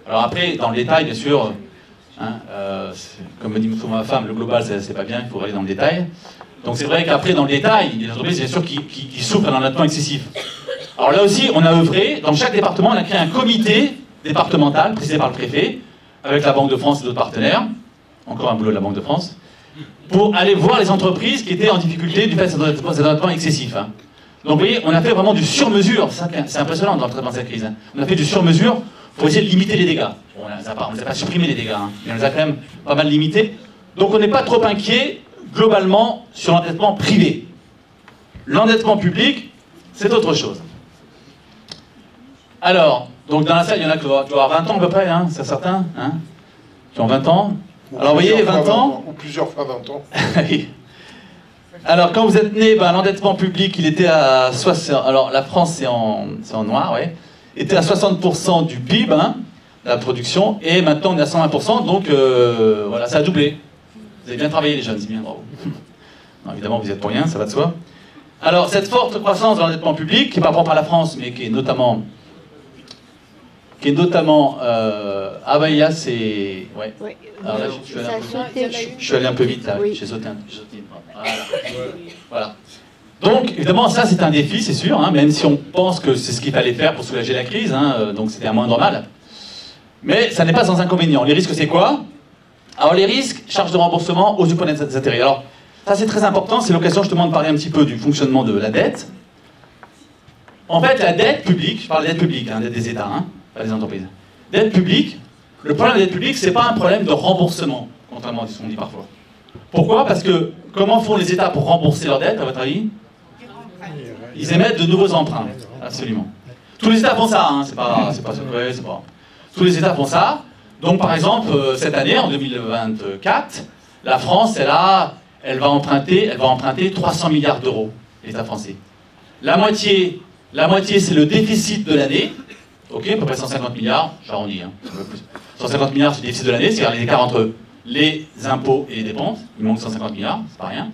Alors après, dans le détail, bien sûr, hein, comme me dit souvent ma femme, le global, c'est pas bien, il faut aller dans le détail. Donc c'est vrai qu'après, dans le détail, il y a des entreprises, bien sûr, qui souffrent d'un endettement excessif. Alors là aussi, on a œuvré, dans chaque département, on a créé un comité départemental, présidé par le préfet, avec la Banque de France et d'autres partenaires, encore un boulot de la Banque de France, pour aller voir les entreprises qui étaient en difficulté du fait de cet endettement excessif. Hein. Donc vous voyez, on a fait vraiment du sur-mesure, c'est impressionnant dans le traitement de cette crise. Hein. On a fait du sur-mesure pour essayer de limiter les dégâts. Bon, on ne les a pas supprimés les dégâts, hein, mais on les a quand même pas mal limités. Donc on n'est pas trop inquiet, globalement, sur l'endettement privé. L'endettement public, c'est autre chose. Alors, donc dans la salle, il y en a qui doivent avoir 20 ans à peu près, hein, c'est certain, hein, qui ont 20 ans. Alors vous voyez, 20 ans... Ou plusieurs fois 20 ans. Oui. Alors quand vous êtes né, l'endettement public, il était à 60... Alors la France, c'est en noir, ouais. Était à 60% du PIB, hein, la production, et maintenant on est à 120%, donc voilà, ça a doublé. Vous avez bien travaillé les jeunes, c'est bien, bravo. Non, évidemment, vous y êtes pour rien, ça va de soi. Alors cette forte croissance de l'endettement public, qui n'est pas propre à la France, mais qui est notamment... ah bah il y a ces... Ouais. Oui. Alors là, je suis allé un peu vite, là, Oui. j'ai sauté un voilà. Donc, évidemment, ça c'est un défi, c'est sûr, hein, même si on pense que c'est ce qu'il fallait faire pour soulager la crise, hein, donc c'était un moindre mal. Mais ça n'est pas sans inconvénient. Les risques, c'est quoi? Alors les risques, charges de remboursement, hausse du point des intérêts. Alors, ça c'est très important, c'est l'occasion justement de parler un petit peu du fonctionnement de la dette. En fait, la dette publique, je parle de dette publique, hein, dette des États, hein, pas des entreprises. Dette publique, le problème de la dette publique, c'est pas un problème de remboursement, contrairement à ce qu'on dit parfois. Pourquoi? Parce que comment font les États pour rembourser leurs dettes, à votre avis? Ils émettent de nouveaux emprunts, absolument. Tous les États font ça, hein, c'est pas secret, c'est pas... Tous les États font ça. Donc par exemple, cette année, en 2024, la France, elle va emprunter 300 milliards d'euros, l'État français. La moitié c'est le déficit de l'année. Ok, à peu près 150 milliards, j'arrondis. Hein, 150 milliards, c'est le déficit de l'année, c'est-à-dire l'écart entre les impôts et les dépenses. Il manque 150 milliards, c'est pas rien.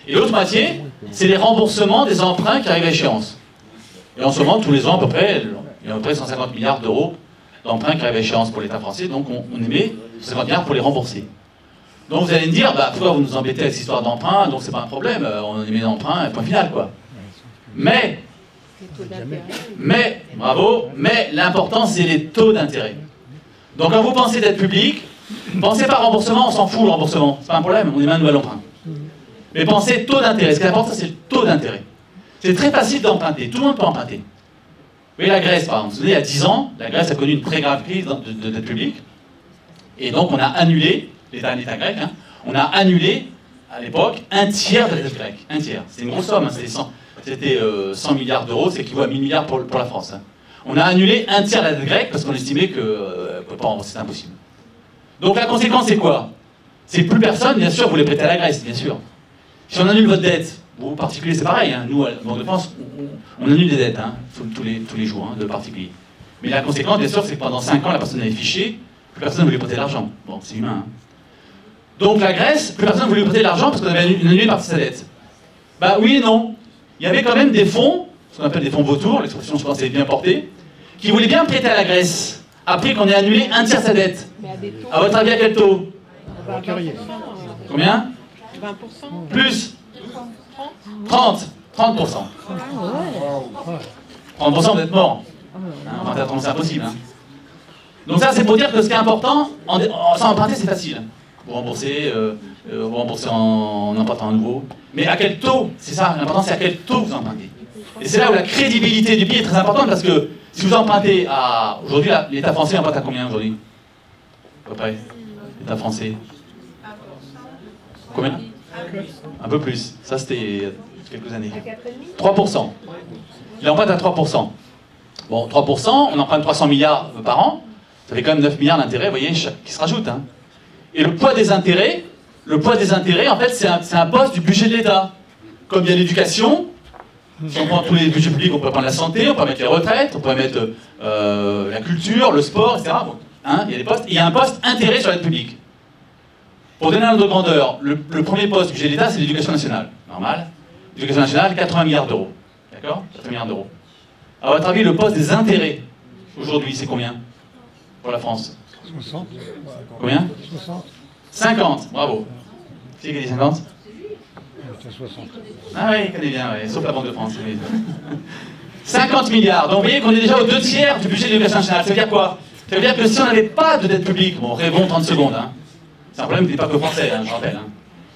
Et l'autre moitié, c'est les remboursements des emprunts qui arrivent à échéance. Et en ce moment, tous les ans, à peu près, il y a à peu près 150 milliards d'euros d'emprunts qui arrivent à échéance pour l'État français, donc on émet 150 milliards pour les rembourser. Donc vous allez me dire, bah, pourquoi vous nous embêtez avec cette histoire d'emprunt, donc c'est pas un problème, on émet d'emprunt, point final, quoi. Mais, bravo, mais l'important c'est les taux d'intérêt. Donc quand vous pensez dette publique, pensez pas remboursement, on s'en fout le remboursement, c'est pas un problème, on émet un nouvel emprunt. Mais pensez taux d'intérêt. Ce qui est important, c'est le taux d'intérêt. C'est très facile d'emprunter. Tout le monde peut emprunter. Vous voyez la Grèce, par exemple. Vous vous souvenez, il y a 10 ans, la Grèce a connu une très grave crise de dette publique. Et donc, on a annulé, l'État grec, hein, on a annulé, à l'époque, un tiers de la dette grecque. Un tiers. C'était une grosse somme. Hein, c'était 100 milliards d'euros, c'est équivalent à 1000 milliards pour la France. Hein. On a annulé un tiers de la dette grecque parce qu'on estimait que ne peut pas rembourser, c'est impossible. Donc, la conséquence, c'est quoi? C'est que plus personne, bien sûr, voulait prêter à la Grèce, bien sûr. Si on annule votre dette, vous particuliers c'est pareil, hein. Nous à la Banque de France, on annule des dettes hein, tous les jours hein, de particuliers. Mais la conséquence bien sûr c'est que pendant 5 ans la personne avait fiché, plus personne ne voulait prêter l'argent. Bon, c'est humain. Hein. Donc la Grèce, plus personne ne voulait prêter l'argent parce qu'on avait annulé une partie de sa dette. Bah oui et non. Il y avait quand même des fonds, ce qu'on appelle des fonds vautours, l'expression je pense est bien portée, qui voulaient bien prêter à la Grèce, après qu'on ait annulé un tiers de sa dette. À votre avis à quel taux? Combien? 20%. Plus 30%. 30%, vous êtes mort. Hein, c'est impossible. Hein. Donc ça, c'est pour dire que ce qui est important, sans emprunter, c'est facile. Vous remboursez en empruntant à nouveau. Mais à quel taux? C'est ça, l'important, c'est à quel taux vous empruntez. Et c'est là où la crédibilité du pays est très importante, parce que si vous empruntez à... Aujourd'hui, l'État français emprunte à combien aujourd'hui? À peu près. L'État français. Combien? Un peu plus. Ça, c'était quelques années. 3%. Il emprunte à 3%. Bon, 3%, on emprunte 300 milliards par an. Ça fait quand même 9 milliards d'intérêts, vous voyez, qui se rajoutent. Hein. Et le poids des intérêts, en fait, c'est un poste du budget de l'État. Comme il y a l'éducation, si on prend tous les budgets publics, on peut prendre la santé, on peut mettre les retraites, on peut mettre la culture, le sport, etc. Bon, hein, il y a des postes. Et il y a un poste intérêt sur l'aide publique. Pour donner un ordre de grandeur, le premier poste du budget de l'État, c'est l'éducation nationale. Normal. L'éducation nationale, 80 milliards d'euros. D'accord? 80 milliards d'euros. À votre avis, le poste des intérêts, aujourd'hui, c'est combien? Pour la France? 60. Combien? 60. 50. Bravo. Qui a dit 50? C'est 60. Ah oui, il connaît bien, ouais. Sauf la Banque de France. 50 milliards. Donc vous voyez qu'on est déjà aux 2 tiers du budget de l'éducation nationale. Ça veut dire quoi? Ça veut dire que si on n'avait pas de dette publique, bon, rêvons 30 secondes, hein. C'est un problème qui n'est pas que français, hein, je rappelle. Hein.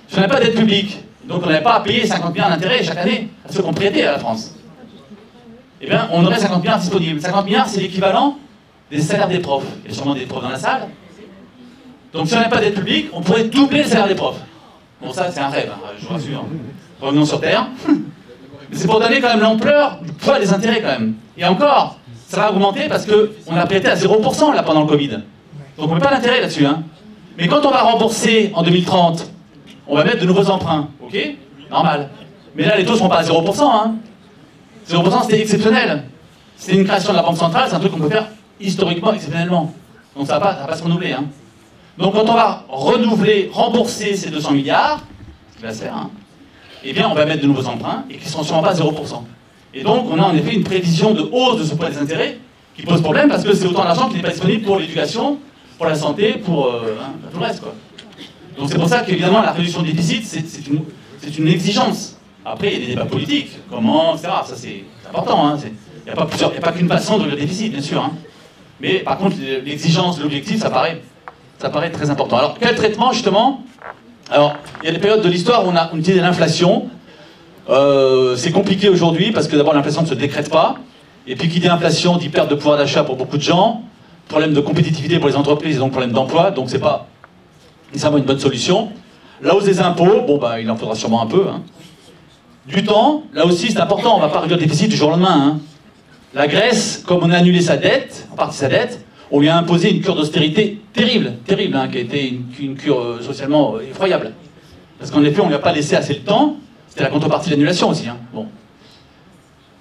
Si on n'avait pas d'aide publique, donc on n'avait pas à payer 50 milliards d'intérêts chaque année à ceux qu'on prêtait à la France, eh bien, on aurait 50 milliards disponibles. 50 milliards, c'est l'équivalent des salaires des profs. Il y a sûrement des profs dans la salle. Donc si on n'avait pas d'aide publique, on pourrait doubler le salaire des profs. Bon, ça, c'est un rêve, hein, je vous rassure. Revenons sur Terre. Mais c'est pour donner quand même l'ampleur du poids des intérêts, quand même. Et encore, ça va augmenter parce qu'on a prêté à 0% là, pendant le Covid. Donc on ne met pas d'intérêt là-dessus. Hein. Mais quand on va rembourser en 2030, on va mettre de nouveaux emprunts. Ok? Normal. Mais là, les taux ne seront pas à 0%. Hein. 0%, c'était exceptionnel. C'était une création de la Banque centrale, c'est un truc qu'on peut faire historiquement, exceptionnellement. Donc ça va pas se renouveler. Hein. Donc quand on va renouveler, rembourser ces 200 milliards, ce qui va se faire, hein, eh bien on va mettre de nouveaux emprunts et qui ne seront sûrement pas à 0%. Et donc on a en effet une prévision de hausse de ce poids des intérêts qui pose problème parce que c'est autant d'argent qui n'est pas disponible pour l'éducation, pour la santé, pour tout le reste. Quoi. Donc c'est pour ça qu'évidemment la réduction du déficit, c'est une exigence. Après, il y a des débats politiques, comment, etc. Ça c'est important. Hein. Il n'y a pas qu'une façon de réduire le déficit, bien sûr. Hein. Mais par contre, l'exigence, l'objectif, ça paraît très important. Alors, quel traitement, justement? Alors, il y a des périodes de l'histoire où on a utilisé l'inflation. C'est compliqué aujourd'hui, parce que d'abord, l'inflation ne se décrète pas. Et puis, qui dit inflation, dit perte de pouvoir d'achat pour beaucoup de gens, problème de compétitivité pour les entreprises, et donc problème d'emploi. Donc, c'est pas nécessairement une bonne solution. La hausse des impôts, bon, bah, il en faudra sûrement un peu. Hein. Du temps, là aussi, c'est important, on ne va pas réduire le déficit du jour au lendemain. Hein. La Grèce, comme on a annulé sa dette, en partie sa dette, on lui a imposé une cure d'austérité terrible, hein, qui a été une cure socialement effroyable. Parce qu'en effet, on ne lui a pas laissé assez de temps. C'était la contrepartie de l'annulation aussi. Hein. Bon.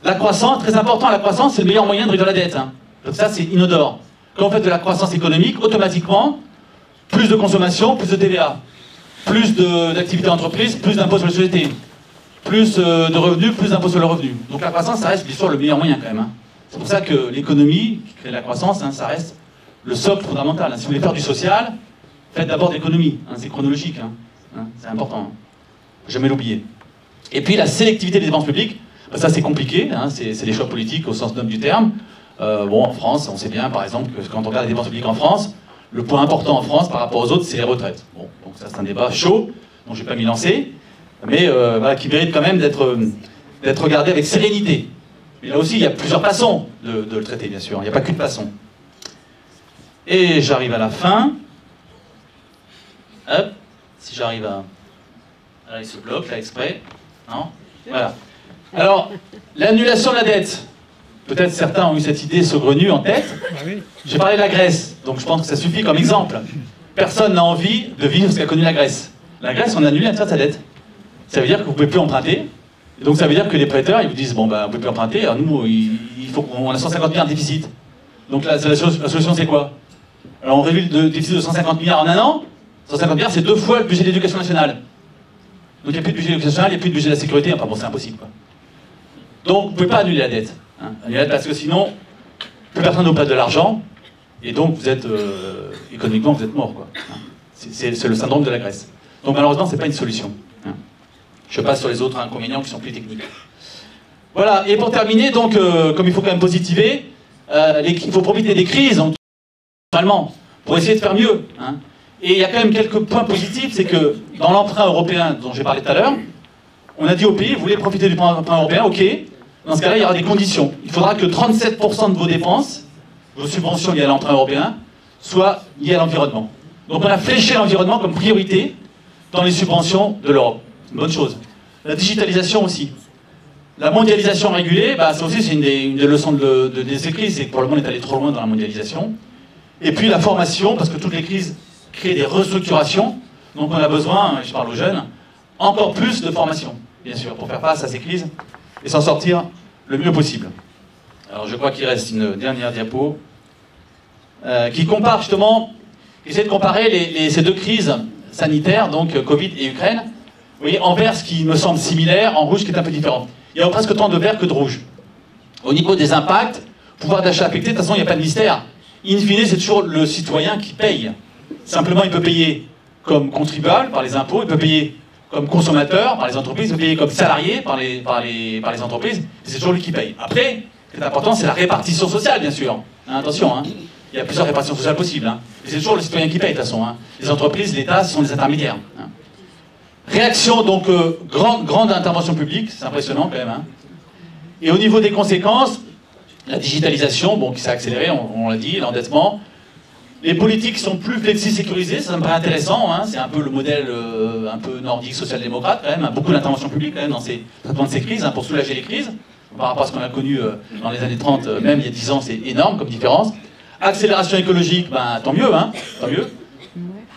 La croissance, très important, la croissance, c'est le meilleur moyen de réduire la dette. Hein. Donc ça, c'est inodore. Quand on fait de la croissance économique, automatiquement, plus de consommation, plus de TVA, plus d'activités d'entreprise, plus d'impôts sur les sociétés, plus de revenus, plus d'impôts sur le revenu. Donc la croissance, ça reste bien sûr le meilleur moyen quand même. Hein. C'est pour ça que l'économie, qui crée la croissance, hein, ça reste le socle fondamental. Hein. Si vous voulez faire du social, faites d'abord de l'économie. Hein. C'est chronologique. Hein. Hein, c'est important. Hein. Faut jamais l'oublier. Et puis la sélectivité des dépenses publiques, ben, ça c'est compliqué. Hein. C'est des choix politiques au sens noble du terme. Bon, en France, on sait bien, par exemple, que quand on regarde les dépenses publiques en France, le point important en France par rapport aux autres, c'est les retraites. Bon, donc ça c'est un débat chaud, dont je ne vais pas m'y lancer, mais voilà, qui mérite quand même d'être regardé avec sérénité. Mais là aussi, il y a plusieurs façons de le traiter, bien sûr. Il n'y a pas qu'une façon. Et j'arrive à la fin. Hop, si j'arrive à... Là, il se bloque, là, exprès. Non ? Voilà. Alors, l'annulation de la dette. Peut-être certains ont eu cette idée saugrenue en tête. J'ai parlé de la Grèce, donc je pense que ça suffit comme exemple. Personne n'a envie de vivre ce qu'a connu la Grèce. La Grèce, on a annulé un tiers de sa dette. Ça veut dire que vous ne pouvez plus emprunter. Et donc ça veut dire que les prêteurs, ils vous disent, bon, bah, vous ne pouvez plus emprunter, alors nous, il faut qu'on a 150 milliards de déficit. Donc la solution, c'est quoi? Alors on réduit le déficit de 150 milliards en un an. 150 milliards, c'est 2 fois le budget de l'éducation nationale. Donc il n'y a plus de budget de l'éducation nationale, il n'y a plus de budget de la sécurité. Enfin bon, c'est impossible, quoi. Donc vous ne pouvez pas annuler la dette. Hein, parce que sinon, plus personne ne vous prête de l'argent, et donc vous êtes, économiquement, vous êtes mort, quoi. Hein. C'est le syndrome de la Grèce. Donc malheureusement, ce n'est pas une solution. Hein. Je passe sur les autres inconvénients qui sont plus techniques. Voilà, et pour terminer, donc, comme il faut quand même positiver, il faut profiter des crises, naturellement, pour essayer de faire mieux. Hein. Et il y a quand même quelques points positifs, c'est que dans l'emprunt européen dont j'ai parlé tout à l'heure, on a dit au pays, vous voulez profiter du emprunt européen, ok. Dans ce cas-là, il y aura des conditions. Il faudra que 37% de vos dépenses, vos subventions liées à l'emprunt européen, soient liées à l'environnement. Donc on a fléché l'environnement comme priorité dans les subventions de l'Europe. C'est une bonne chose. La digitalisation aussi. La mondialisation régulée, bah, ça aussi c'est une des leçons de ces crises, c'est que pour le monde est allé trop loin dans la mondialisation. Et puis la formation, parce que toutes les crises créent des restructurations, donc on a besoin, je parle aux jeunes, encore plus de formation, bien sûr, pour faire face à ces crises et s'en sortir le mieux possible. Alors je crois qu'il reste une dernière diapo qui compare justement, qui essaie de comparer ces deux crises sanitaires, donc Covid et Ukraine. Vous voyez, en vert ce qui me semble similaire, en rouge ce qui est un peu différent. Il y a presque autant de vert que de rouge. Au niveau des impacts, pouvoir d'achat affecté, de toute façon il n'y a pas de mystère. In fine, c'est toujours le citoyen qui paye. Simplement, il peut payer comme contribuable par les impôts, il peut payer comme consommateur par les entreprises, il peut payer comme salarié par les entreprises, et c'est toujours lui qui paye. Après, ce qui est important, c'est la répartition sociale, bien sûr. Hein, attention, hein. Il y a plusieurs répartitions sociales possibles. Hein. Et c'est toujours le citoyen qui paye, de toute façon. Hein. Les entreprises, l'État, ce sont des intermédiaires. Hein. Réaction, donc, grande intervention publique, c'est impressionnant quand même. Hein. Et au niveau des conséquences, la digitalisation, bon, qui s'est accélérée, on l'a dit, l'endettement. Les politiques sont plus flexi-sécurisées, ça me paraît intéressant, hein. C'est un peu le modèle un peu nordique social-démocrate quand même, hein. Beaucoup d'intervention publique quand même dans ces traitements de ces crises, hein, pour soulager les crises. Par rapport à ce qu'on a connu dans les années 30, même il y a 10 ans, c'est énorme comme différence. Accélération écologique, ben, tant mieux, hein, tant mieux.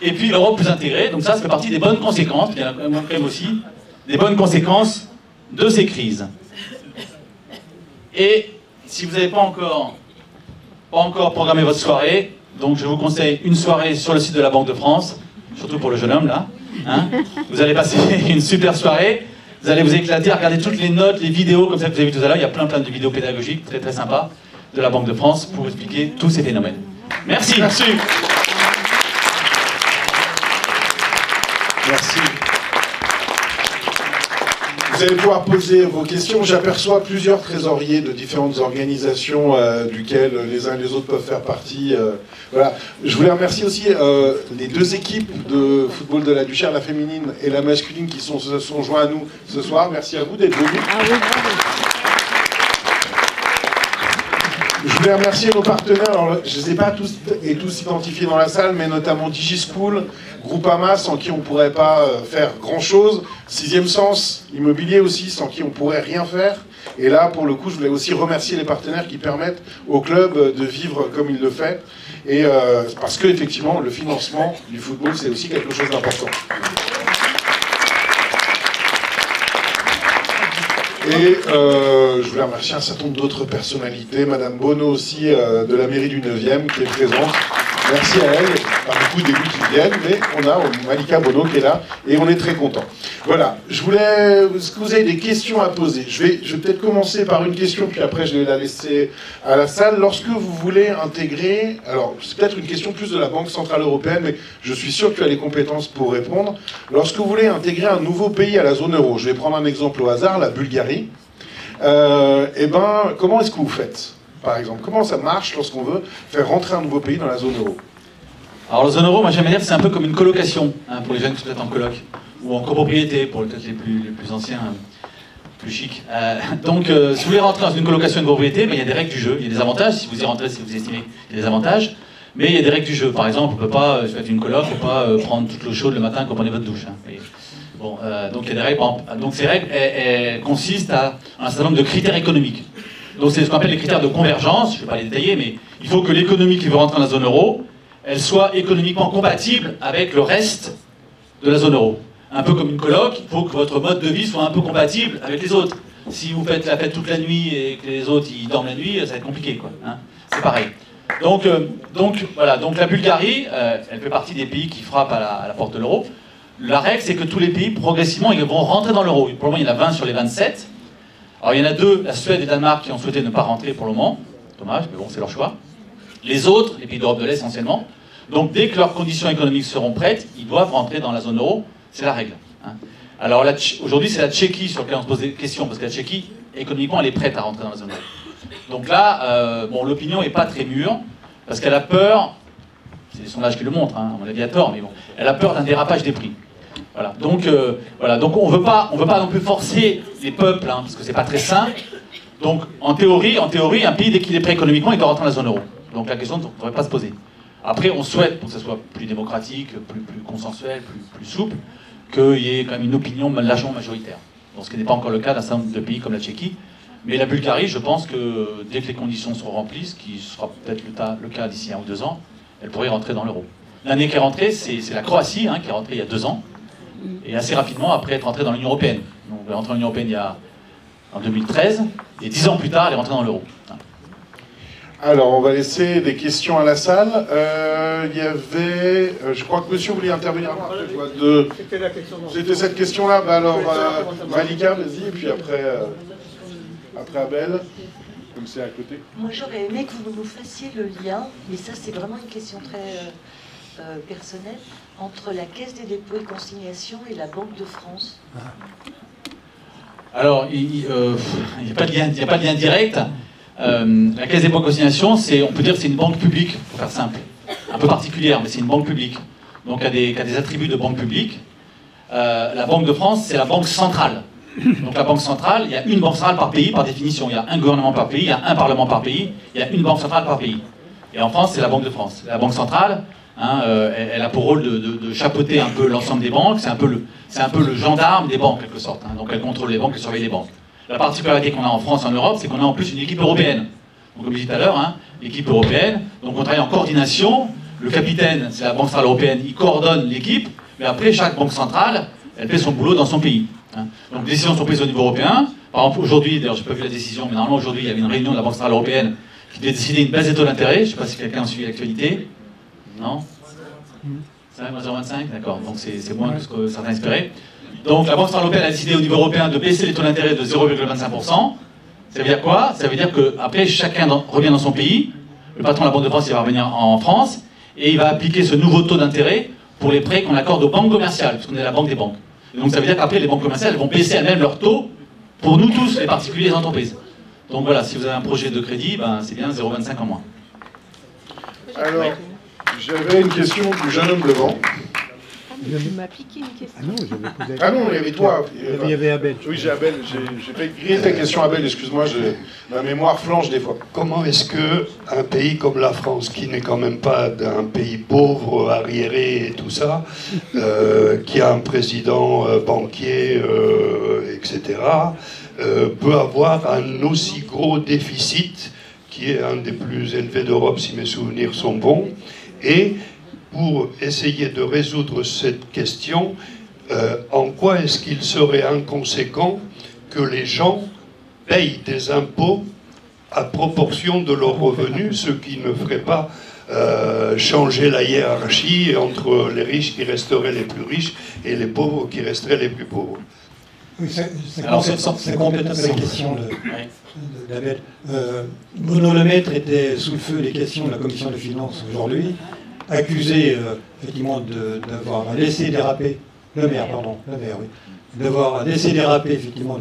Et puis l'Europe plus intégrée, donc ça fait partie des bonnes conséquences, il y en a quand même aussi, des bonnes conséquences de ces crises. Et si vous n'avez pas encore programmé votre soirée, donc je vous conseille une soirée sur le site de la Banque de France, surtout pour le jeune homme là. Hein. Vous allez passer une super soirée, vous allez vous éclater à regarder toutes les notes, les vidéos, comme ça que vous avez vu tout à l'heure, il y a plein de vidéos pédagogiques très très sympas de la Banque de France pour expliquer tous ces phénomènes. Merci. Merci. Merci. Vous allez pouvoir poser vos questions. J'aperçois plusieurs trésoriers de différentes organisations duquel les uns et les autres peuvent faire partie. Voilà. Je voulais remercier aussi les deux équipes de football de la Duchère, la féminine et la masculine, qui se sont joints à nous ce soir. Merci à vous d'être venus. Je voulais remercier nos partenaires. Alors, je ne les ai pas tous identifiés dans la salle, mais notamment DigiSchool, Groupama, sans qui on ne pourrait pas faire grand-chose. Sixième Sens, Immobilier aussi, sans qui on ne pourrait rien faire. Et là, pour le coup, je voulais aussi remercier les partenaires qui permettent au club de vivre comme il le fait. Et parce que, effectivement, le financement du football, c'est aussi quelque chose d'important. Et je voulais remercier un certain nombre d'autres personnalités, Madame Bono aussi, de la mairie du 9e, qui est présente. Merci à elle, pas beaucoup d'élus qui viennent, mais on a Malika Bono qui est là, et on est très contents. Voilà, est-ce que vous avez des questions à poser? Je vais peut-être commencer par une question, puis après je vais la laisser à la salle. Lorsque vous voulez intégrer, alors c'est peut-être une question plus de la Banque Centrale Européenne, mais je suis sûr que tu as les compétences pour répondre. Lorsque vous voulez intégrer un nouveau pays à la zone euro, je vais prendre un exemple au hasard, la Bulgarie, comment est-ce que vous faites? Par exemple, comment ça marche lorsqu'on veut faire rentrer un nouveau pays dans la zone euro? Alors la zone euro, moi j'aime dire que c'est un peu comme une colocation, pour les jeunes qui sont peut-être en coloc, ou en copropriété, pour peut-être les plus anciens, plus chics. Donc si vous voulez rentrer dans une colocation, une copropriété, il y a des règles du jeu, il y a des avantages, si vous y rentrez, si vous estimez qu'il y a des avantages, mais il y a des règles du jeu. Par exemple, on ne peut pas, si vous faites une coloc, on ne peut pas prendre toute l'eau chaude le matin quand vous prenez votre douche. Bon, donc il y a des règles, donc ces règles elles consistent à un certain nombre de critères économiques. Donc c'est ce qu'on appelle les critères de convergence, je ne vais pas les détailler, mais il faut que l'économie qui veut rentrer dans la zone euro, elle soit économiquement compatible avec le reste de la zone euro. Un peu comme une coloc, il faut que votre mode de vie soit un peu compatible avec les autres. Si vous faites la fête toute la nuit et que les autres ils dorment la nuit, ça va être compliqué, quoi. Hein, c'est pareil. Donc voilà, donc la Bulgarie, elle fait partie des pays qui frappent à la porte de l'euro. La règle, c'est que tous les pays, progressivement, ils vont rentrer dans l'euro. Pour le moment, il y en a 20 sur les 27. Alors il y en a 2, la Suède et le Danemark, qui ont souhaité ne pas rentrer pour le moment. Dommage, mais bon, c'est leur choix. Les autres, les pays d'Europe de l'Est essentiellement, donc dès que leurs conditions économiques seront prêtes, ils doivent rentrer dans la zone euro, c'est la règle. Hein. Alors aujourd'hui, c'est la Tchéquie sur laquelle on se pose des questions, parce que la Tchéquie, économiquement, elle est prête à rentrer dans la zone euro. Donc là, l'opinion n'est pas très mûre, parce qu'elle a peur, c'est les sondages qui le montrent, hein, on l'a dit à tort, mais bon, elle a peur d'un dérapage des prix. Voilà. Donc on veut pas non plus forcer les peuples, hein, parce que c'est pas très sain. Donc en théorie, un pays dès qu'il est prêt économiquement, il doit rentrer dans la zone euro. Donc la question ne devrait pas se poser. Après, on souhaite, pour que ça soit plus démocratique, plus consensuel, plus souple, qu'il y ait quand même une opinion largement majoritaire. Donc ce qui n'est pas encore le cas d'un certain nombre de pays comme la Tchéquie. Mais la Bulgarie, je pense que dès que les conditions seront remplies, ce qui sera peut-être le cas d'ici 1 ou 2 ans, elle pourrait rentrer dans l'euro. L'année qui est rentrée, c'est la Croatie, hein, qui est rentrée il y a 2 ans. Et assez rapidement après être rentrée dans l'Union Européenne. Donc elle est rentrée dans l'Union Européenne en 2013, et 10 ans plus tard, elle est rentrée dans l'euro. Alors, on va laisser des questions à la salle. Il y avait... je crois que monsieur voulait intervenir. C'était la question. C'était cette question-là. Bah alors, Malika, vas-y, et puis après Abel, comme c'est à côté. Moi, j'aurais aimé que vous nous fassiez le lien, mais ça, c'est vraiment une question très personnelle, entre la Caisse des dépôts et consignations et la Banque de France. Alors, il n'y a pas de lien direct. La Caisse des dépôts et consignations, on peut dire que c'est une banque publique, pour faire simple. Un peu particulière, mais c'est une banque publique. Donc, elle a des attributs de banque publique. La Banque de France, c'est la banque centrale. Donc, la banque centrale, il y a une banque centrale par pays, par définition. Il y a un gouvernement par pays, il y a un parlement par pays, il y a une banque centrale par pays. Et en France, c'est la Banque de France. La banque centrale, hein, elle a pour rôle de chapeauter un peu l'ensemble des banques. C'est un peu le gendarme des banques, en quelque sorte. Hein. Donc, elle contrôle les banques, elle surveille les banques. La particularité qu'on a en France, en Europe, c'est qu'on a en plus une équipe européenne. Donc, comme je disais tout à l'heure, hein, l'équipe européenne, donc on travaille en coordination. Le capitaine, c'est la Banque centrale européenne, il coordonne l'équipe, mais après, chaque banque centrale, elle fait son boulot dans son pays. Hein. Donc, les décisions sont prises au niveau européen. Par exemple, aujourd'hui, d'ailleurs, je n'ai pas vu la décision, mais normalement, aujourd'hui, il y avait une réunion de la Banque centrale européenne qui devait décider une baisse des taux d'intérêt. Je ne sais pas si quelqu'un a suivi l'actualité. Non ? C'est vrai, 0,25 ? D'accord, donc c'est moins que ce que certains espéraient. Donc la Banque centrale européenne a décidé au niveau européen de baisser les taux d'intérêt de 0,25%. Ça veut dire quoi? Ça veut dire qu'après, chacun revient dans son pays. Le patron de la Banque de France, il va revenir en France et il va appliquer ce nouveau taux d'intérêt pour les prêts qu'on accorde aux banques commerciales, puisqu'on est la banque des banques. Et donc ça veut dire qu'après, les banques commerciales vont baisser elles-mêmes leur taux pour nous tous, les particuliers et les entreprises. Donc voilà, si vous avez un projet de crédit, ben, c'est bien 0,25 en moins. Alors, j'avais une question du jeune homme devant. Tu m'as piqué une question. Ah non, j'avais posé. Ah non, il y avait toi. Il y avait Abel. Oui, j'ai Abel. J'ai fait griller ta question, Abel. Excuse-moi, ma mémoire flanche des fois. Comment est-ce qu'un pays comme la France, qui n'est quand même pas un pays pauvre, arriéré et tout ça, qui a un président banquier, etc., peut avoir un aussi gros déficit, qui est un des plus élevés d'Europe, si mes souvenirs sont bons, et pour essayer de résoudre cette question, en quoi est-ce qu'il serait inconséquent que les gens payent des impôts à proportion de leurs revenus, ce qui ne ferait pas changer la hiérarchie entre les riches qui resteraient les plus riches et les pauvres qui resteraient les plus pauvres. Oui, ça complète un peu la question d'Abel. Bruno Lemaître était sous le feu des questions de la Commission des finances aujourd'hui, accusé effectivement d'avoir laissé déraper, le maire, oui, d'avoir laissé déraper effectivement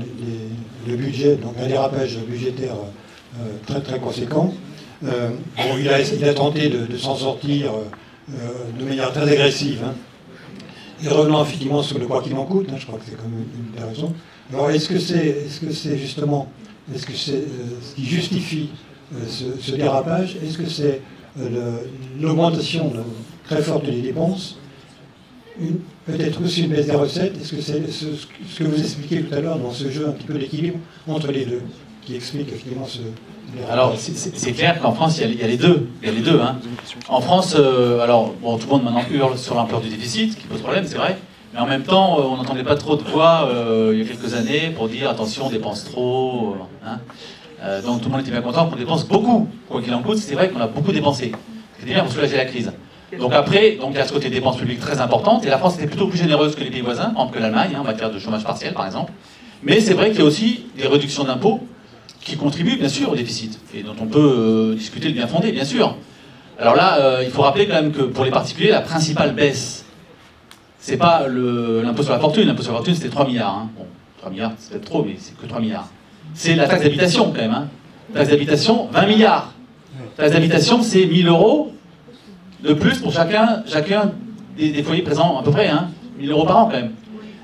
le budget, donc un dérapage budgétaire très très conséquent. Bon, il a tenté de s'en sortir de manière très agressive, hein. Et revenant effectivement sur le quoi qu'il en coûte, hein, je crois que c'est quand même une des raisons. Alors est-ce que c'est justement, ce qui justifie ce dérapage, est-ce que c'est l'augmentation très forte des dépenses, peut-être aussi une baisse des recettes? Est-ce que c'est ce que vous expliquez tout à l'heure dans ce jeu un petit peu d'équilibre entre les deux, qui explique effectivement ce... Alors, c'est clair qu'en France, il y a les deux. Il y a les deux. Hein. En France, alors, bon, tout le monde maintenant hurle sur l'ampleur du déficit, qui pose problème, c'est vrai. Mais en même temps, on n'entendait pas trop de voix il y a quelques années pour dire attention, on dépense trop. Hein. Donc tout le monde était bien content qu'on dépense beaucoup. Quoi qu'il en coûte, c'est vrai qu'on a beaucoup dépensé. C'était bien pour soulager la crise. Donc après, il y a ce côté dépenses publiques très importante. Et la France était plutôt plus généreuse que les pays voisins, par exemple que l'Allemagne, hein, en matière de chômage partiel, par exemple. Mais c'est vrai qu'il y a aussi des réductions d'impôts qui contribuent bien sûr au déficit, et dont on peut discuter le bien fondé, bien sûr. Alors là, il faut rappeler quand même que pour les particuliers, la principale baisse, c'est pas l'impôt sur la fortune. L'impôt sur la fortune, c'était 3 milliards. Hein. Bon, 3 milliards, c'est peut-être trop, mais c'est que 3 milliards. C'est la taxe d'habitation quand même. Hein. Taxe d'habitation, 20 milliards. Taxe d'habitation, c'est 1 000 euros de plus pour chacun des foyers présents à peu près. Hein. 1 000 euros par an quand même.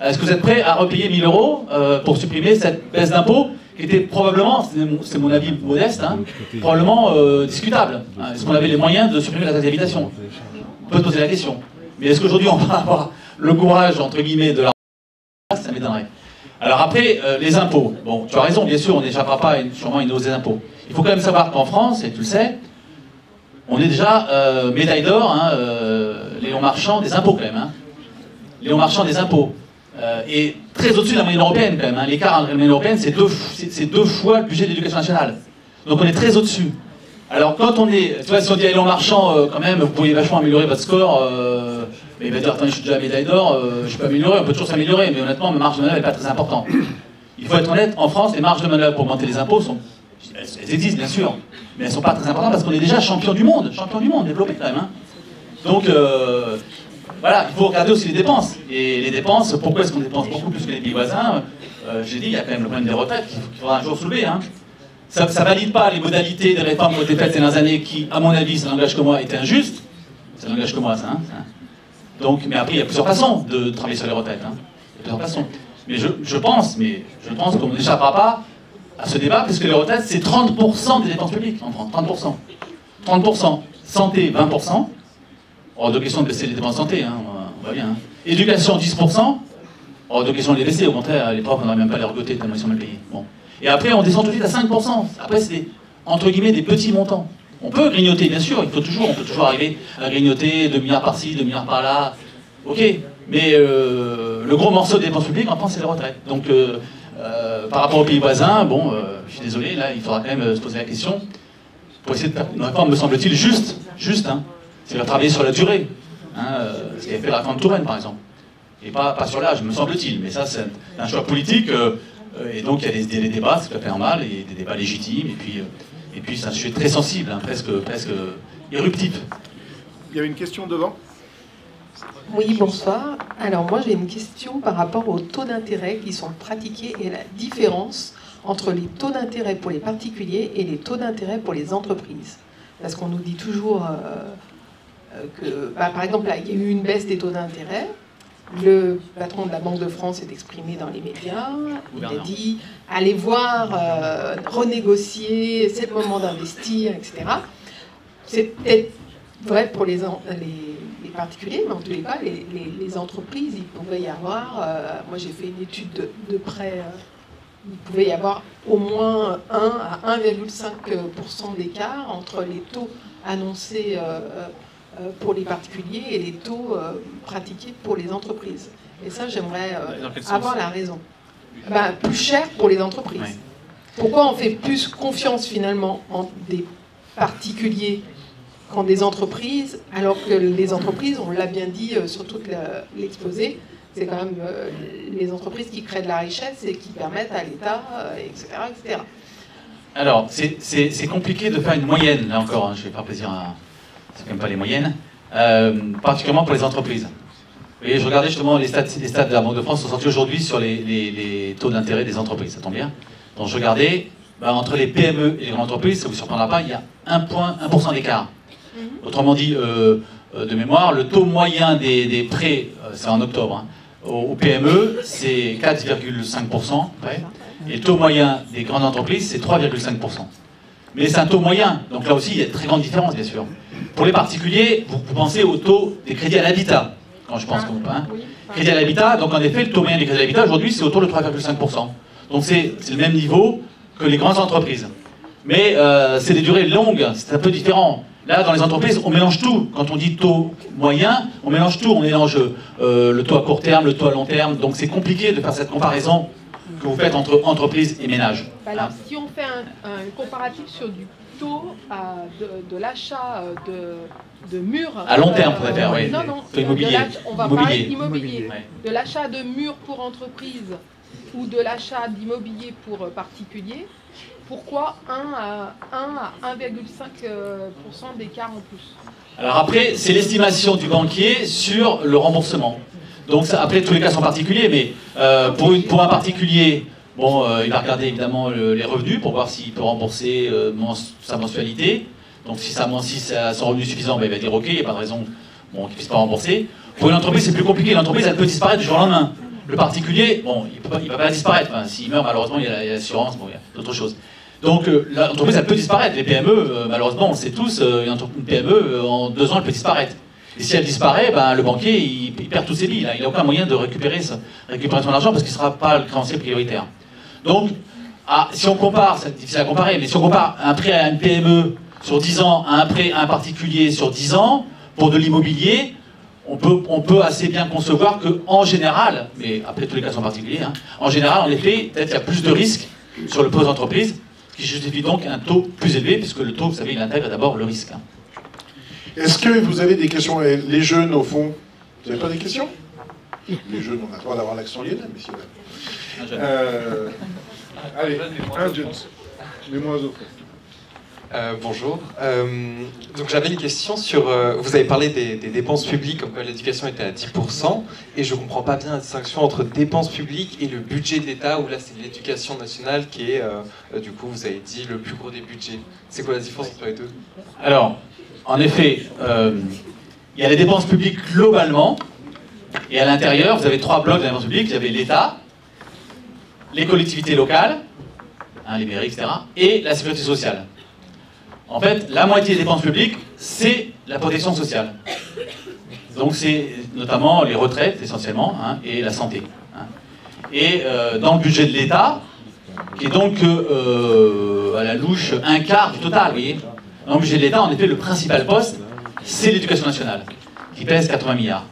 Est-ce que vous êtes prêts à repayer 1 000 euros pour supprimer cette baisse d'impôt qui était probablement, c'est mon avis modeste, hein, probablement discutable. Hein. Est-ce qu'on avait les moyens de supprimer la taxe d'habitation? On peut se poser la question. Mais est-ce qu'aujourd'hui on va avoir le courage, entre guillemets, de la... Ça m'étonnerait. Alors après, les impôts. Bon, tu as raison, bien sûr, on n'échappera pas sûrement à une hausse des impôts. Il faut quand même savoir qu'en France, et tu le sais, on est déjà médaille d'or, hein, Léon Marchand des impôts quand même. Hein. Léon Marchand des impôts. Et très au-dessus de la moyenne européenne quand même. Hein. L'écart entre la moyenne européenne, c'est deux fois le budget de l'éducation nationale. Donc on est très au-dessus. Alors quand on est, tu vois, si on dit à Léon Marchand, quand même, vous pourriez vachement améliorer votre score, mais il va dire, attendez, je suis déjà médaille d'or, je ne peux améliorer, on peut toujours s'améliorer, mais honnêtement, ma marge de manœuvre n'est pas très importante. Il faut être honnête, en France, les marges de manœuvre pour augmenter les impôts sont... Elles existent, bien sûr, mais elles ne sont pas très importantes parce qu'on est déjà champion du monde, développé quand même. Hein. Donc, voilà, il faut regarder aussi les dépenses. Et les dépenses, pourquoi est-ce qu'on dépense beaucoup plus que les pays voisins? J'ai dit, il y a quand même le problème des retraites qu'il faudra un jour soulever. Hein. Ça ne valide pas les modalités des réformes qui ont été faites ces dernières années qui, à mon avis, ça n'engage que moi, étaient injustes. Ça n'engage que moi, ça. Hein. Donc, mais après, il y a plusieurs façons de travailler sur les retraites. Hein. Il y a plusieurs façons. Mais je pense qu'on n'échappera pas à ce débat, parce que les retraites, c'est 30% des dépenses publiques en France. 30%. 30%. Santé, 20%. Hors de question de baisser les dépenses de santé, hein, on va bien. Hein. Éducation, 10%. Hors de question de les baisser, au contraire, à l'époque, on n'aurait même pas les regoter tellement ils sont mal payés. Bon. Et après, on descend tout de suite à 5%. Après, c'est entre guillemets des petits montants. On peut grignoter, bien sûr, on peut toujours arriver à grignoter 2 milliards par-ci, 2 milliards par-là. Ok, mais le gros morceau des dépenses publiques, en France, c'est les retraites. Donc, par rapport aux pays voisins, bon, je suis désolé, là, il faudra quand même se poser la question pour essayer de faire une réforme, me semble-t-il, juste, hein. C'est de travailler sur la durée. Hein, ce qui avait fait la réforme de Touraine, par exemple. Et pas sur l'âge, me semble-t-il. Mais ça, c'est un choix politique. Et donc, il y a des débats, c'est tout à fait normal, et des débats légitimes. Et puis c'est un sujet très sensible, hein, presque éruptif. Il y avait une question devant. Oui, bonsoir. Alors moi, j'ai une question par rapport aux taux d'intérêt qui sont pratiqués et la différence entre les taux d'intérêt pour les particuliers et les taux d'intérêt pour les entreprises. Parce qu'on nous dit toujours... que, par exemple, là, il y a eu une baisse des taux d'intérêt. Le patron de la Banque de France s'est exprimé dans les médias. Il a dit allez voir, renégocier, c'est le moment d'investir, etc. C'est peut-être vrai pour les particuliers, mais en tous les cas, les entreprises, il pouvait y avoir, moi j'ai fait une étude de près, il pouvait y avoir au moins 1 à 1,5% d'écart entre les taux annoncés pour les particuliers et les taux pratiqués pour les entreprises. Et ça, j'aimerais avoir la raison. Plus cher pour les entreprises. Ouais. Pourquoi on fait plus confiance finalement en des particuliers qu'en des entreprises, alors que les entreprises, on l'a bien dit sur toute l'exposé, c'est quand même les entreprises qui créent de la richesse et qui permettent à l'État, etc., etc. Alors, c'est compliqué de faire une moyenne, là encore, hein, je vais faire plaisir à... C'est quand même pas les moyennes, particulièrement pour les entreprises. Vous voyez, je regardais justement les stats de la Banque de France sont sortis aujourd'hui sur les taux d'intérêt des entreprises, ça tombe bien. Donc je regardais, entre les PME et les grandes entreprises, ça ne vous surprendra pas, il y a 1% d'écart. Autrement dit, de mémoire, le taux moyen des prêts, c'est en octobre, hein, aux PME, c'est 4,5%, et le taux moyen des grandes entreprises, c'est 3,5%. Mais c'est un taux moyen, donc là aussi, il y a de très grandes différences, bien sûr. Pour les particuliers, vous pensez au taux des crédits à l'habitat, quand je pense que vous parlez. Crédit à l'habitat, donc en effet, le taux moyen des crédits à l'habitat, aujourd'hui, c'est autour de 3,5%. Donc c'est le même niveau que les grandes entreprises. Mais c'est des durées longues, c'est un peu différent. Là, dans les entreprises, on mélange tout. Quand on dit taux moyen, on mélange tout. On mélange le taux à court terme, le taux à long terme. Donc c'est compliqué de faire cette comparaison que vous faites entre entreprises et ménages. Alors, si on fait un comparatif sur du taux de l'achat de murs... À long terme, on pourrait faire, oui. Non, non. Taux immobilier. On va parler d'immobilier. Ouais. De l'achat de murs pour entreprises ou de l'achat d'immobilier pour particuliers. Pourquoi 1 à 1,5% d'écart en plus? Alors après, c'est l'estimation du banquier sur le remboursement. Donc ça, après, tous les cas sont particuliers, mais pour un particulier, bon, il va regarder évidemment les revenus pour voir s'il peut rembourser sa mensualité. Donc si son revenu est suffisant, il va dire ok, il n'y a pas de raison qu'il ne puisse pas rembourser. Pour une entreprise, c'est plus compliqué. L'entreprise, elle peut disparaître du jour au lendemain. Le particulier, bon, il ne va pas disparaître. Enfin, s'il meurt, malheureusement, il y a l'assurance, bon, il y a d'autres choses. Donc l'entreprise, elle peut disparaître. Les PME, malheureusement, on le sait tous, une PME, en 2 ans, elle peut disparaître. Et si elle disparaît, le banquier, il perd tous ses billes. Il n'a aucun moyen de récupérer son argent parce qu'il ne sera pas le créancier prioritaire. Donc, si on compare, c'est difficile à comparer, mais si on compare un prêt à une PME sur 10 ans à un prêt à un particulier sur 10 ans, pour de l'immobilier, on peut assez bien concevoir qu'en général, mais après tous les cas sont particuliers, hein, en général, en effet, peut-être il y a plus de risques sur le poste d'entreprise, qui justifie donc un taux plus élevé, puisque le taux, vous savez, il intègre d'abord le risque. Hein. Est-ce que vous avez des questions? Les jeunes, au fond, vous n'avez pas des questions? Les jeunes, on a le droit d'avoir l'accent lyonnais, messieurs. Allez, un jeune. Mets-moi aux autres. Bonjour. Donc j'avais une question sur... vous avez parlé des dépenses publiques, comme quoi l'éducation était à 10%, et je ne comprends pas bien la distinction entre dépenses publiques et le budget de l'État, où là c'est l'éducation nationale qui est, du coup, vous avez dit, le plus gros des budgets. C'est quoi la différence entre les deux? Alors, en effet, il y a les dépenses publiques globalement, et à l'intérieur, vous avez 3 blocs de dépenses publiques. Vous avez l'État, les collectivités locales, hein, les mairies, etc., et la sécurité sociale. En fait, la moitié des dépenses publiques, c'est la protection sociale. Donc c'est notamment les retraites, essentiellement, hein, et la santé. Hein. Et dans le budget de l'État, qui est donc à la louche un quart du total, vous voyez. Dans le budget de l'État, en effet, le principal poste, c'est l'éducation nationale, qui pèse 80 milliards.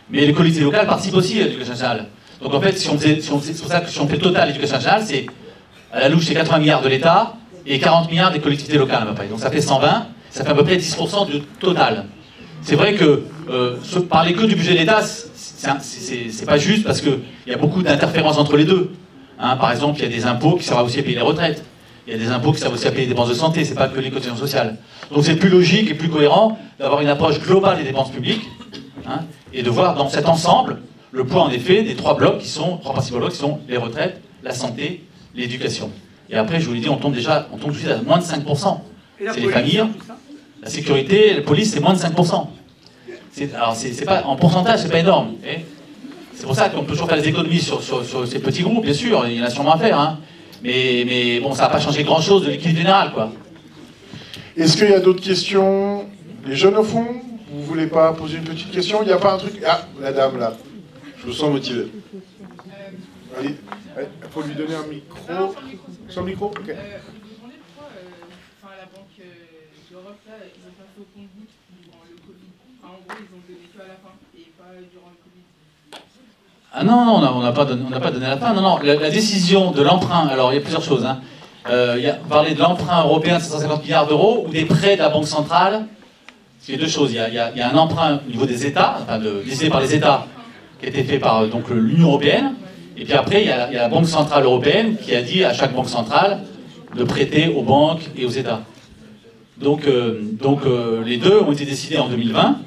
Mais les collectivités locales participent aussi à l'éducation nationale. Donc en fait, c'est pour ça que si on fait le total l'éducation nationale, c'est à la louche, c'est 80 milliards de l'État, et 40 milliards des collectivités locales à peu près. Donc ça fait 120, ça fait à peu près 10% du total. C'est vrai que parler que du budget de l'État, c'est pas juste parce qu'il y a beaucoup d'interférences entre les deux. Hein, par exemple, il y a des impôts qui servent aussi à payer les retraites. Il y a des impôts qui servent aussi à payer les dépenses de santé, c'est pas que les cotisations sociales. Donc c'est plus logique et plus cohérent d'avoir une approche globale des dépenses publiques, hein, et de voir dans cet ensemble le poids en effet des 3 principaux blocs qui sont les retraites, la santé, l'éducation. Et après, je vous l'ai dit, on tombe tout de suite à moins de 5%. C'est les familles, la sécurité, la police, c'est moins de 5%. Alors, c'est pas, en pourcentage, c'est pas énorme. C'est pour ça qu'on peut toujours faire des économies sur ces petits groupes, bien sûr, il y en a sûrement à faire. Hein. Mais bon, ça n'a pas changé grand-chose de l'équilibre général, quoi. Est-ce qu'il y a d'autres questions? Les jeunes au fond, vous voulez pas poser une petite question? Il n'y a pas un truc... Ah, la dame, là. Je vous sens motivé. Allez, il faut lui donner un micro. Sans micro, ok. Je me demandais pourquoi la Banque d'Europe, là, ils ont pas fait au compte-gouttes durant le Covid. En gros, ils ont donné que à la fin et pas durant le Covid. Ah non, on n'a pas donné à la fin. Non, la décision de l'emprunt, alors il y a plusieurs choses. Hein. Vous parlez de l'emprunt européen de 750 milliards d'euros ou des prêts de la Banque centrale. Il y a deux choses. Il y a un emprunt au niveau des États, enfin décidé par les États, qui a été fait par l'Union européenne. Et puis après, il y a la Banque centrale européenne qui a dit à chaque banque centrale de prêter aux banques et aux États. Donc les deux ont été décidés en 2020.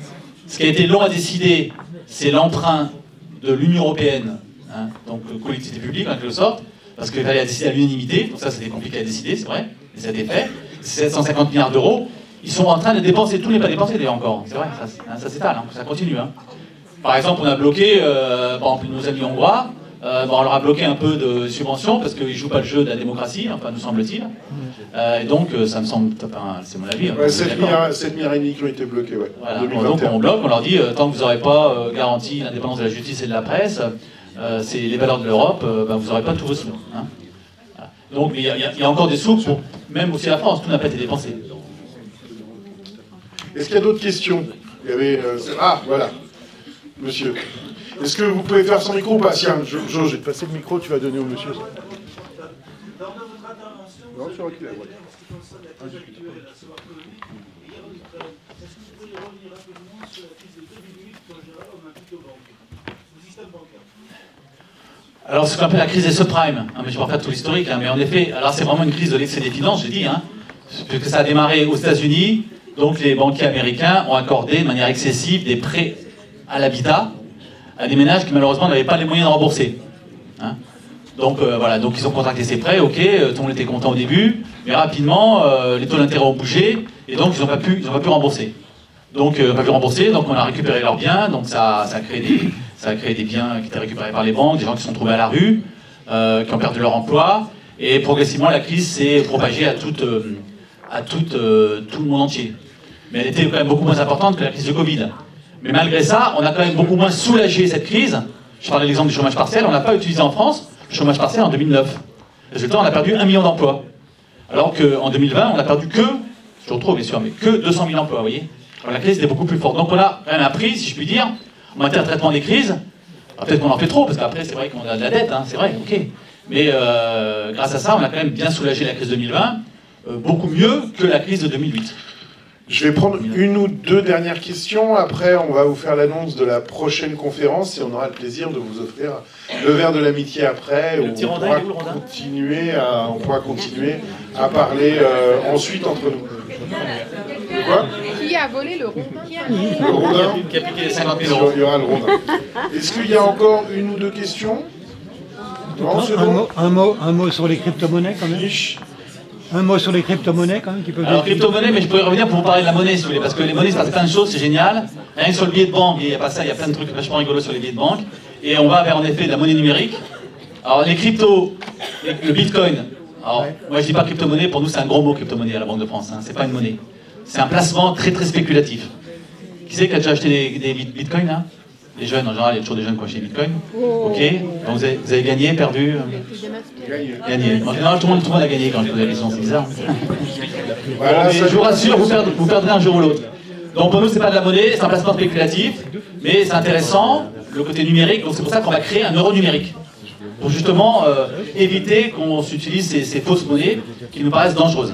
Ce qui a été long à décider, c'est l'emprunt de l'Union européenne, hein, donc collectivité publique en quelque sorte, parce qu'il fallait décider à l'unanimité. Donc ça, c'était compliqué à décider, c'est vrai, mais ça a été fait. 750 milliards d'euros. Ils sont en train de dépenser, tout n'est pas dépensé d'ailleurs encore, c'est vrai, ça s'étale, hein, ça continue. Hein. Par exemple, on a bloqué, par exemple, nos amis hongrois, on leur a bloqué un peu de subventions parce qu'ils ne jouent pas le jeu de la démocratie, enfin, nous semble-t-il. Et donc, ça me semble, enfin, c'est mon avis. Ouais, 7 milliards et demi qui ont été bloqués, ouais. Voilà. Donc on bloque, on leur dit, tant que vous n'aurez pas garanti l'indépendance de la justice et de la presse, c'est les valeurs de l'Europe, vous n'aurez pas tous vos sous. Hein. Voilà. Donc il y a encore des sous pour, même aussi la France, tout n'a pas été dépensé. Est-ce qu'il y a d'autres questions? Il y avait, voilà, monsieur. Est-ce que vous pouvez faire son micro ou pas? Tiens, Jo, je vais te passer le micro, tu vas donner au monsieur. Lors de votre intervention, non, sur le est-ce que vous pouvez revenir rapidement sur la crise de 2008 en général en implique aux banques, au système bancaire? Alors, c'est ce qu'on appelle la crise des subprimes. Hein, mais je ne vais pas faire tout l'historique, hein, mais en effet, alors c'est vraiment une crise de l'excès des finances, j'ai dit, hein, puisque ça a démarré aux États-Unis. Donc les banquiers américains ont accordé de manière excessive des prêts à l'habitat à des ménages qui malheureusement n'avaient pas les moyens de rembourser. Hein. Donc voilà, donc ils ont contracté ces prêts, ok, tout le monde était content au début, mais rapidement les taux d'intérêt ont bougé et donc ils n'ont pas pu rembourser. Donc on a récupéré leurs biens, donc ça a créé des biens qui étaient récupérés par les banques, des gens qui se sont trouvés à la rue, qui ont perdu leur emploi, et progressivement la crise s'est propagée à tout le monde entier. Mais elle était quand même beaucoup moins importante que la crise de Covid. Mais malgré ça, on a quand même beaucoup moins soulagé cette crise. Je parlais de l'exemple du chômage partiel, on n'a pas utilisé en France le chômage partiel en 2009. Résultat, on a perdu 1 million d'emplois. Alors qu'en 2020, on a perdu que, je retrouve bien sûr, mais que 200 000 emplois, vous voyez. Alors, la crise était beaucoup plus forte. Donc on a quand même appris, si je puis dire, en matière de traitement des crises. Peut-être qu'on en fait trop, parce qu'après c'est vrai qu'on a de la dette, hein, c'est vrai, ok. Mais grâce à ça, on a quand même bien soulagé la crise 2020, beaucoup mieux que la crise de 2008. Je vais prendre une ou deux dernières questions. Après, on va vous faire l'annonce de la prochaine conférence et on aura le plaisir de vous offrir le verre de l'amitié après. Où on pourra continuer à parler ensuite entre nous. Quoi? Qui a volé le rondin? Le rondin qui a piqué les 50 000 euros. Il y aura le rondin. Est-ce qu'il y a encore une ou deux questions? Non, un mot sur les crypto-monnaies quand même. Un mot sur les crypto-monnaies quand même qui peuvent. Alors crypto-monnaies, mais je pourrais revenir pour vous parler de la monnaie si vous voulez, parce que les monnaies, c'est plein de choses, c'est génial. Rien que sur le billet de banque, il n'y a pas ça, il y a plein de trucs vachement rigolos sur les billets de banque. Et on va vers en effet de la monnaie numérique. Alors les cryptos, le bitcoin. Alors moi je dis pas crypto-monnaie, pour nous c'est un gros mot crypto-monnaie à la Banque de France, hein. C'est pas une monnaie. C'est un placement très très spéculatif. Qui c'est qui a déjà acheté des bitcoins là? Les jeunes, en général, il y a toujours des jeunes qui ont acheté des bitcoins. Ok, donc vous avez gagné, perdu? Gagné. En général, tout le monde a gagné quand je pose la question, c'est bizarre. Voilà, mais je vous rassure, vous perdrez un jour ou l'autre. Donc pour nous, c'est pas de la monnaie, c'est un placement spéculatif, mais c'est intéressant, le côté numérique, donc c'est pour ça qu'on va créer un euro numérique. Pour justement éviter qu'on s'utilise ces fausses monnaies qui nous paraissent dangereuses.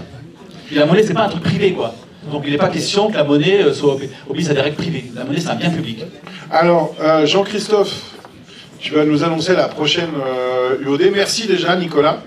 Et la monnaie, c'est pas un truc privé, quoi. Donc il n'est pas question que la monnaie soit oblige à des règles privées. La monnaie, c'est un bien public. Alors, Jean-Christophe, tu vas nous annoncer la prochaine UOD. Merci déjà, Nicolas.